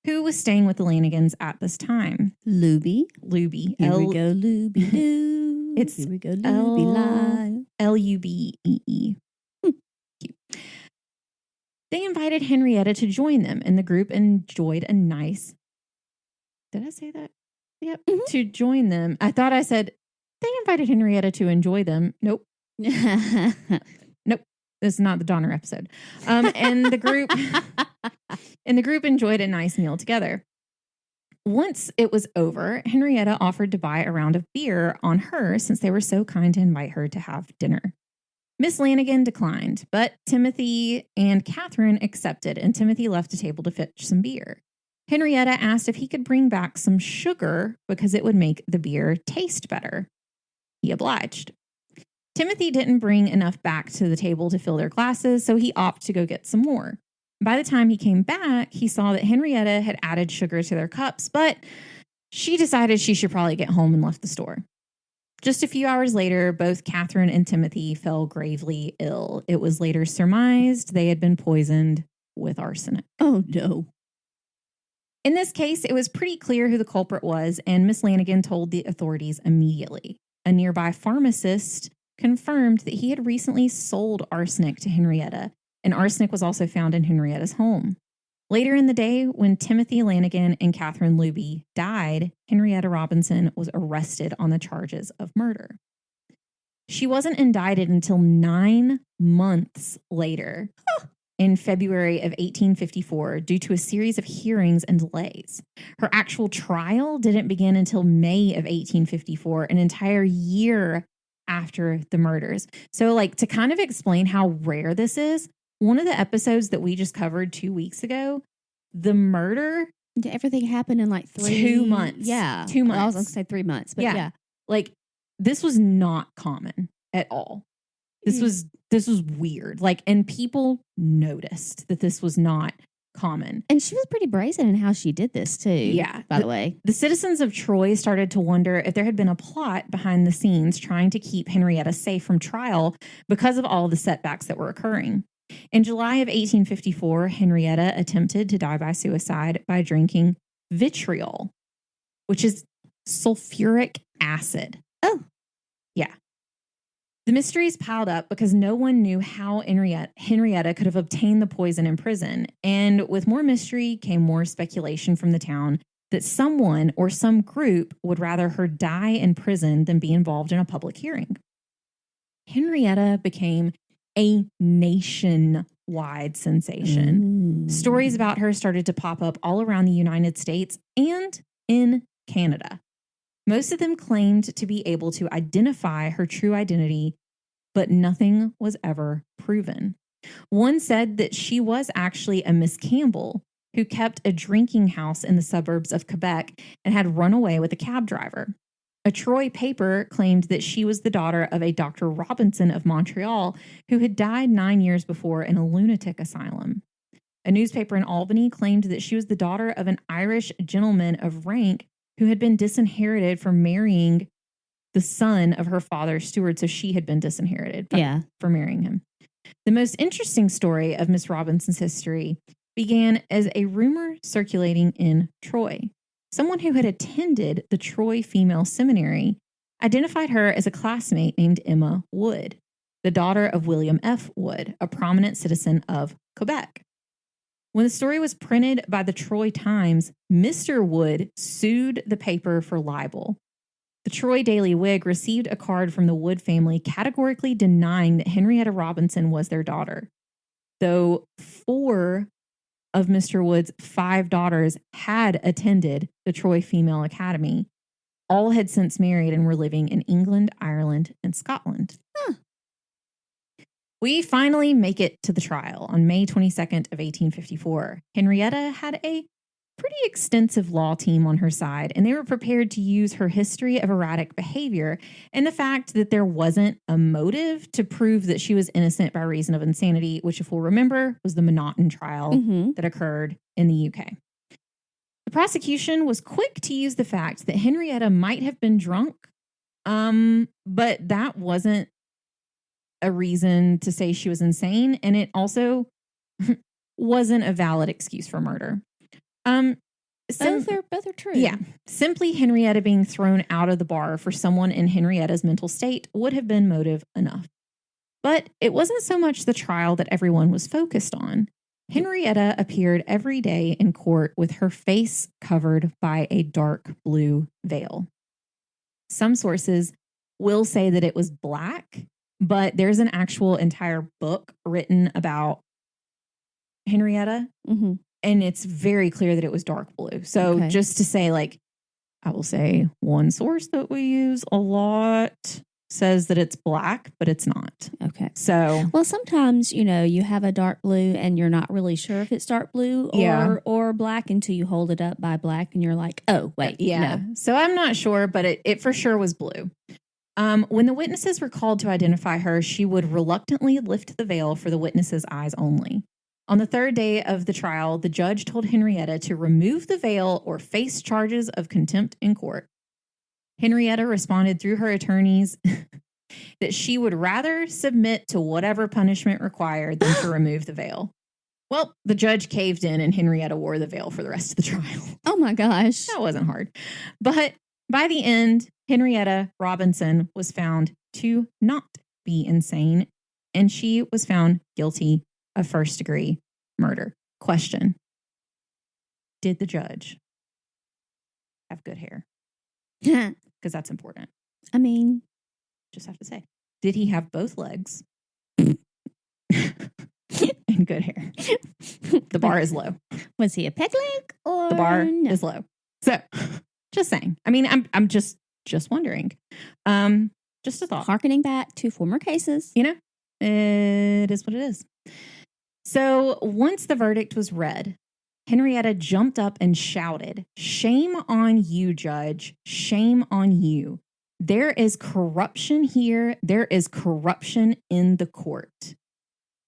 who was staying with the Lanigans at this time. Luby. Here we go, Luby Lou. It's Here we go, Luby Live. Lubee. Cute. They invited Henrietta to join them, and the group enjoyed a nice... Did I say that? Yep. Mm-hmm. To join them. I thought I said, they invited Henrietta to enjoy them. Nope. Nope. This is not the Donner episode. And the group... And the group enjoyed a nice meal together. Once it was over, Henrietta offered to buy a round of beer on her since they were so kind to invite her to have dinner. Miss Lanigan declined, but Timothy and Catherine accepted, and Timothy left the table to fetch some beer. Henrietta asked if he could bring back some sugar because it would make the beer taste better. He obliged. Timothy didn't bring enough back to the table to fill their glasses, so he opted to go get some more. By the time he came back, he saw that Henrietta had added sugar to their cups, but she decided she should probably get home and left the store. Just a few hours later, both Catherine and Timothy fell gravely ill. It was later surmised they had been poisoned with arsenic. Oh, no. In this case, it was pretty clear who the culprit was, and Miss Lanigan told the authorities immediately. A nearby pharmacist confirmed that he had recently sold arsenic to Henrietta, and arsenic was also found in Henrietta's home. Later in the day, when Timothy Lanigan and Catherine Luby died, Henrietta Robinson was arrested on the charges of murder. She wasn't indicted until 9 months later, in February of 1854, due to a series of hearings and delays. Her actual trial didn't begin until May of 1854, an entire year after the murders. So, like, to kind of explain how rare this is, one of the episodes that we just covered 2 weeks ago, the murder. Everything happened in like 2 months. Yeah. 2 months. Well, I was going to say 3 months, but yeah. Like, this was not common at all. This was weird. Like, and people noticed that this was not common. And she was pretty brazen in how she did this too. Yeah. By the way. The citizens of Troy started to wonder if there had been a plot behind the scenes trying to keep Henrietta safe from trial because of all the setbacks that were occurring. In July of 1854, Henrietta attempted to die by suicide by drinking vitriol, which is sulfuric acid. Oh. Yeah. The mysteries piled up because no one knew how Henrietta could have obtained the poison in prison. And with more mystery came more speculation from the town that someone or some group would rather her die in prison than be involved in a public hearing. Henrietta became a nationwide sensation. Stories about her started to pop up all around the United States and in Canada. Most of them claimed to be able to identify her true identity, but nothing was ever proven. One said that she was actually a Miss Campbell who kept a drinking house in the suburbs of Quebec and had run away with a cab driver. A Troy paper claimed that she was the daughter of a Dr. Robinson of Montreal who had died 9 years before in a lunatic asylum. A newspaper in Albany claimed that she was the daughter of an Irish gentleman of rank who had been disinherited for marrying the son of her father's steward. So she had been disinherited for marrying him. The most interesting story of Miss Robinson's history began as a rumor circulating in Troy. Someone who had attended the Troy Female Seminary identified her as a classmate named Emma Wood, the daughter of William F. Wood, a prominent citizen of Quebec. When the story was printed by the Troy Times, Mr. Wood sued the paper for libel. The Troy Daily Whig received a card from the Wood family categorically denying that Henrietta Robinson was their daughter, though 4 of Mr. Wood's 5 daughters had attended the Troy Female Academy. All had since married and were living in England, Ireland, and Scotland. We finally make it to the trial on May 22nd of 1854. Henrietta had a pretty extensive law team on her side, and they were prepared to use her history of erratic behavior and the fact that there wasn't a motive to prove that she was innocent by reason of insanity, which, if we'll remember, was the Monotone trial that occurred in the UK. The prosecution was quick to use the fact that Henrietta might have been drunk, but that wasn't a reason to say she was insane, and it also wasn't a valid excuse for murder. Both are true. Yeah. Simply Henrietta being thrown out of the bar for someone in Henrietta's mental state would have been motive enough. But it wasn't so much the trial that everyone was focused on. Henrietta appeared every day in court with her face covered by a dark blue veil. Some sources will say that it was black, but there's an actual entire book written about Henrietta, and it's very clear that it was dark blue. So just to say, like, I will say one source that we use a lot says that it's black, but it's not. Okay. So, well, sometimes, you have a dark blue and you're not really sure if it's dark blue or black until you hold it up by black and you're like, oh, wait. Yeah. No. So I'm not sure, but it for sure was blue. When the witnesses were called to identify her, she would reluctantly lift the veil for the witnesses' eyes only. On the 3rd day of the trial, the judge told Henrietta to remove the veil or face charges of contempt in court. Henrietta responded through her attorneys that she would rather submit to whatever punishment required than to remove the veil. Well, the judge caved in and Henrietta wore the veil for the rest of the trial. Oh my gosh. That wasn't hard. But by the end, Henrietta Robinson was found to not be insane, and she was found guilty of first-degree murder. Question: did the judge have good hair? Because that's important. I mean, just have to say, did he have both legs and good hair? The bar is low. Was he a peg leg or the bar is low? So, just saying. I mean, I'm just wondering. Just a thought. Harkening back to former cases. It is what it is. So once the verdict was read, Henrietta jumped up and shouted, "Shame on you, Judge. Shame on you. There is corruption here. There is corruption in the court."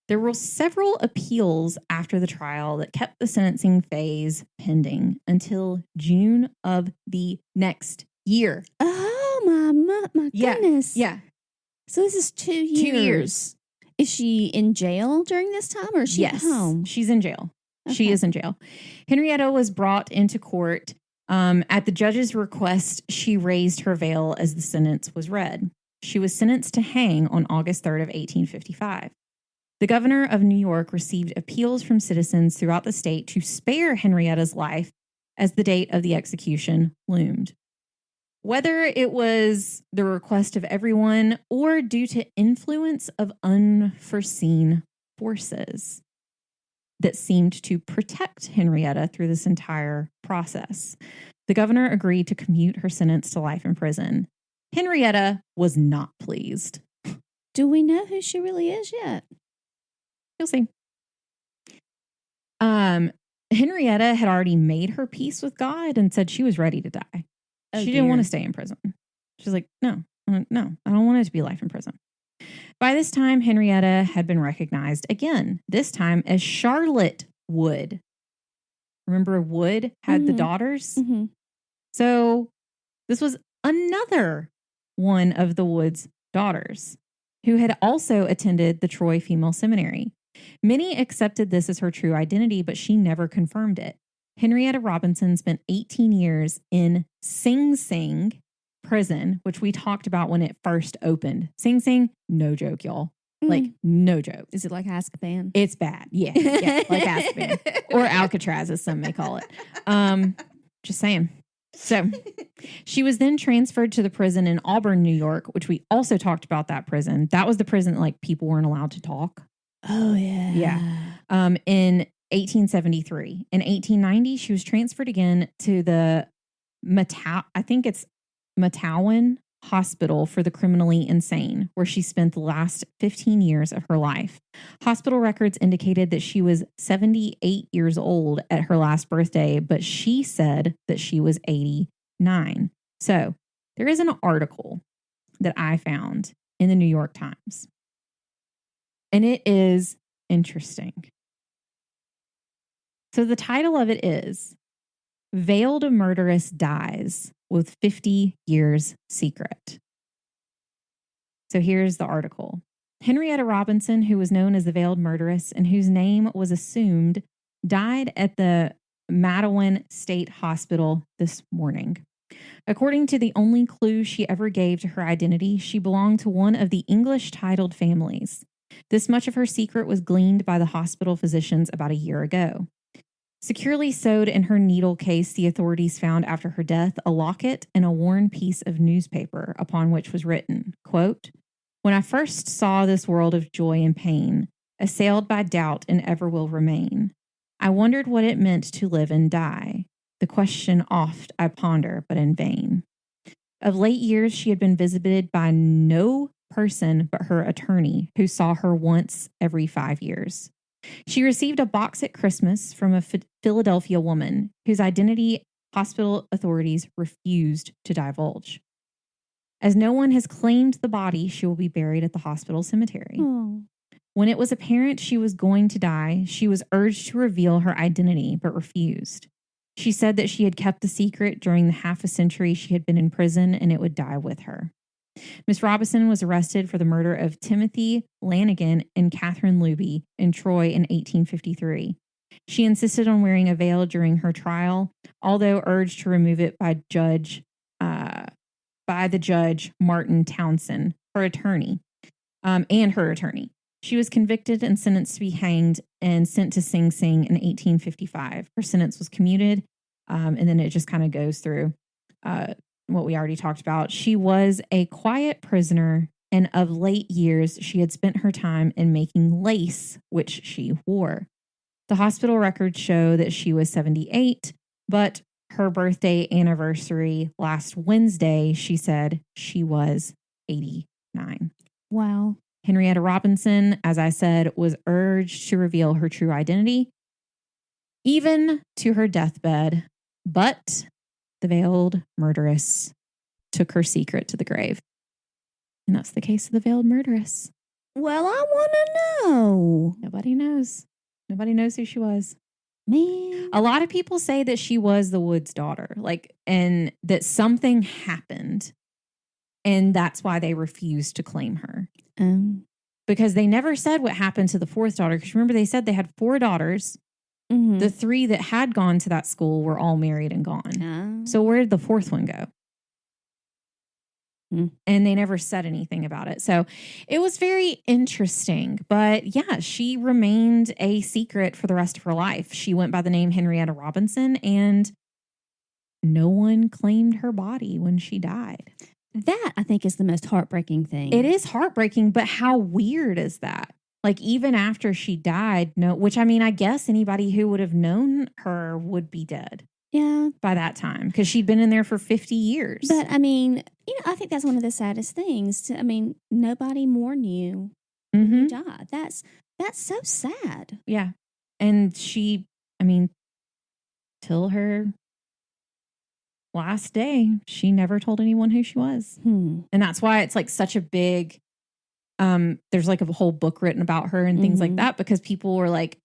There were several appeals after the trial that kept the sentencing phase pending until June of the next year. Oh, my goodness. Yeah. So this is 2 years. 2 years. Is she in jail during this time, or is she at home? She's in jail. Okay. She is in jail. Henrietta was brought into court. At the judge's request, she raised her veil as the sentence was read. She was sentenced to hang on August 3rd of 1855. The governor of New York received appeals from citizens throughout the state to spare Henrietta's life as the date of the execution loomed. Whether it was the request of everyone or due to influence of unforeseen forces that seemed to protect Henrietta through this entire process, the governor agreed to commute her sentence to life in prison. Henrietta was not pleased. Do we know who she really is yet? You'll see. Henrietta had already made her peace with God and said she was ready to die. She didn't want to stay in prison. She's like, no, I don't want it to be life in prison. By this time, Henrietta had been recognized again, this time as Charlotte Wood. Remember, Wood had the daughters? Mm-hmm. So this was another one of the Wood's daughters who had also attended the Troy Female Seminary. Many accepted this as her true identity, but she never confirmed it. Henrietta Robinson spent 18 years in Sing Sing prison, which we talked about when it first opened. Sing Sing, no joke, y'all. Like, no joke. Is it like Azkaban? It's bad. Yeah, like Azkaban. Or Alcatraz, as some may call it. Just saying. So she was then transferred to the prison in Auburn, New York, which we also talked about that prison. That was the prison that, like, people weren't allowed to talk. Oh, yeah. Yeah. In 1873. In 1890, she was transferred again to the Mattawan Hospital for the Criminally Insane, where she spent the last 15 years of her life. Hospital records indicated that she was 78 years old at her last birthday, but she said that she was 89. So there is an article that I found in the New York Times, and it is interesting. So the title of it is Veiled Murderess Dies with 50 Years Secret. So here's the article. Henrietta Robinson, who was known as the Veiled Murderess and whose name was assumed, died at the Mattawan State Hospital this morning. According to the only clue she ever gave to her identity, she belonged to one of the English titled families. This much of her secret was gleaned by the hospital physicians about a year ago. Securely sewed in her needle case, the authorities found after her death a locket and a worn piece of newspaper upon which was written, quote, "When I first saw this world of joy and pain, assailed by doubt and ever will remain, I wondered what it meant to live and die. The question oft I ponder, but in vain." Of late years, she had been visited by no person but her attorney, who saw her once every 5 years. She received a box at Christmas from a Philadelphia woman whose identity hospital authorities refused to divulge. As no one has claimed the body, she will be buried at the hospital cemetery. Oh. When it was apparent she was going to die, she was urged to reveal her identity, but refused. She said that she had kept the secret during the half a century she had been in prison, and it would die with her. Miss Robinson was arrested for the murder of Timothy Lanigan and Catherine Luby in Troy in 1853. She insisted on wearing a veil during her trial, although urged to remove it by the judge Martin Townsend, her attorney, and her attorney. She was convicted and sentenced to be hanged and sent to Sing Sing in 1855. Her sentence was commuted, and then it just kind of goes through what we already talked about. She was a quiet prisoner, and of late years, she had spent her time in making lace, which she wore. The hospital records show that she was 78, but her birthday anniversary last Wednesday, she said she was 89. Wow. Henrietta Robinson, as I said, was urged to reveal her true identity, even to her deathbed. But the veiled murderess took her secret to the grave. And that's the case of the veiled murderess. Well, I want to know. Nobody knows. Nobody knows who she was. Man. A lot of people say that she was the Woods daughter, and that something happened. And that's why they refused to claim her. Because they never said what happened to the fourth daughter. Because remember, they said they had 4 daughters. Mm-hmm. The 3 that had gone to that school were all married and gone. So where did the 4th one go? And they never said anything about it. So it was very interesting. But yeah, she remained a secret for the rest of her life. She went by the name Henrietta Robinson, and no one claimed her body when she died. That, I think, is the most heartbreaking thing. It is heartbreaking, but how weird is that? Like, even after she died, which I mean, I guess anybody who would have known her would be dead. Yeah. By that time, because she'd been in there for 50 years. But I mean, I think that's one of the saddest things. Nobody mourned you when you died. That's so sad. Yeah. And she, till her last day, she never told anyone who she was. And that's why it's like such a big, there's like a whole book written about her and things like that, because people were like,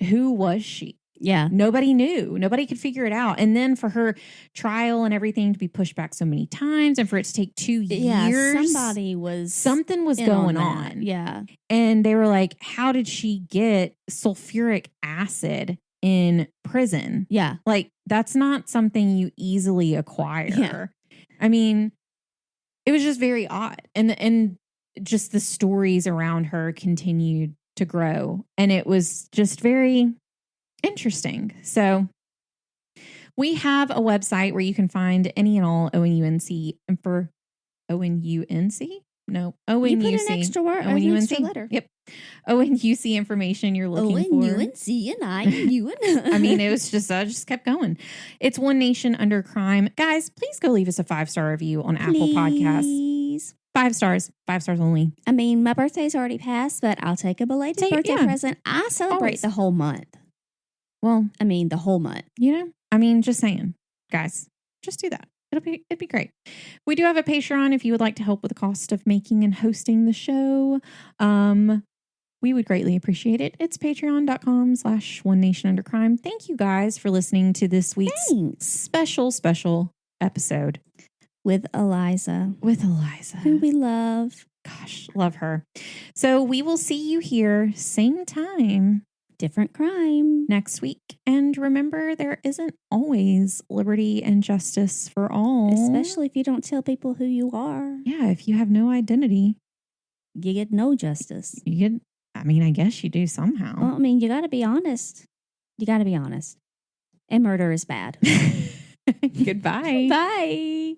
who was she? Yeah. Nobody knew. Nobody could figure it out. And then for her trial and everything to be pushed back so many times and for it to take 2 years. Yeah, something was going on. Yeah. And they were like, how did she get sulfuric acid in prison? Yeah. Like, that's not something you easily acquire. Yeah. I mean, it was just very odd. And just the stories around her continued to grow. And it was just very interesting. So we have a website where you can find any and all ONUNC and for ONUNC? No, ONUC. You put an extra word, an extra letter. Yep. ONUC information you're looking for. ONUNC and IUN. I mean, it was just, I just kept going. It's One Nation Under Crime. Guys, please go leave us a 5-star review on Apple Podcasts. 5 stars. 5 stars only. I mean, my birthday's already passed, but I'll take a belated birthday present. I celebrate the whole month. Well, the whole month. Just saying, guys, just do that. It'd be great. We do have a Patreon if you would like to help with the cost of making and hosting the show. We would greatly appreciate it. It's patreon.com/One Nation Under Crime. Thank you guys for listening to this week's special episode with Eliza. Who we love. Gosh, love her. So we will see you here, same time, different crime, next week. And remember, there isn't always liberty and justice for all. Especially if you don't tell people who you are. Yeah, if you have no identity. You get no justice. I guess you do somehow. Well, you got to be honest. And murder is bad. Goodbye. Bye.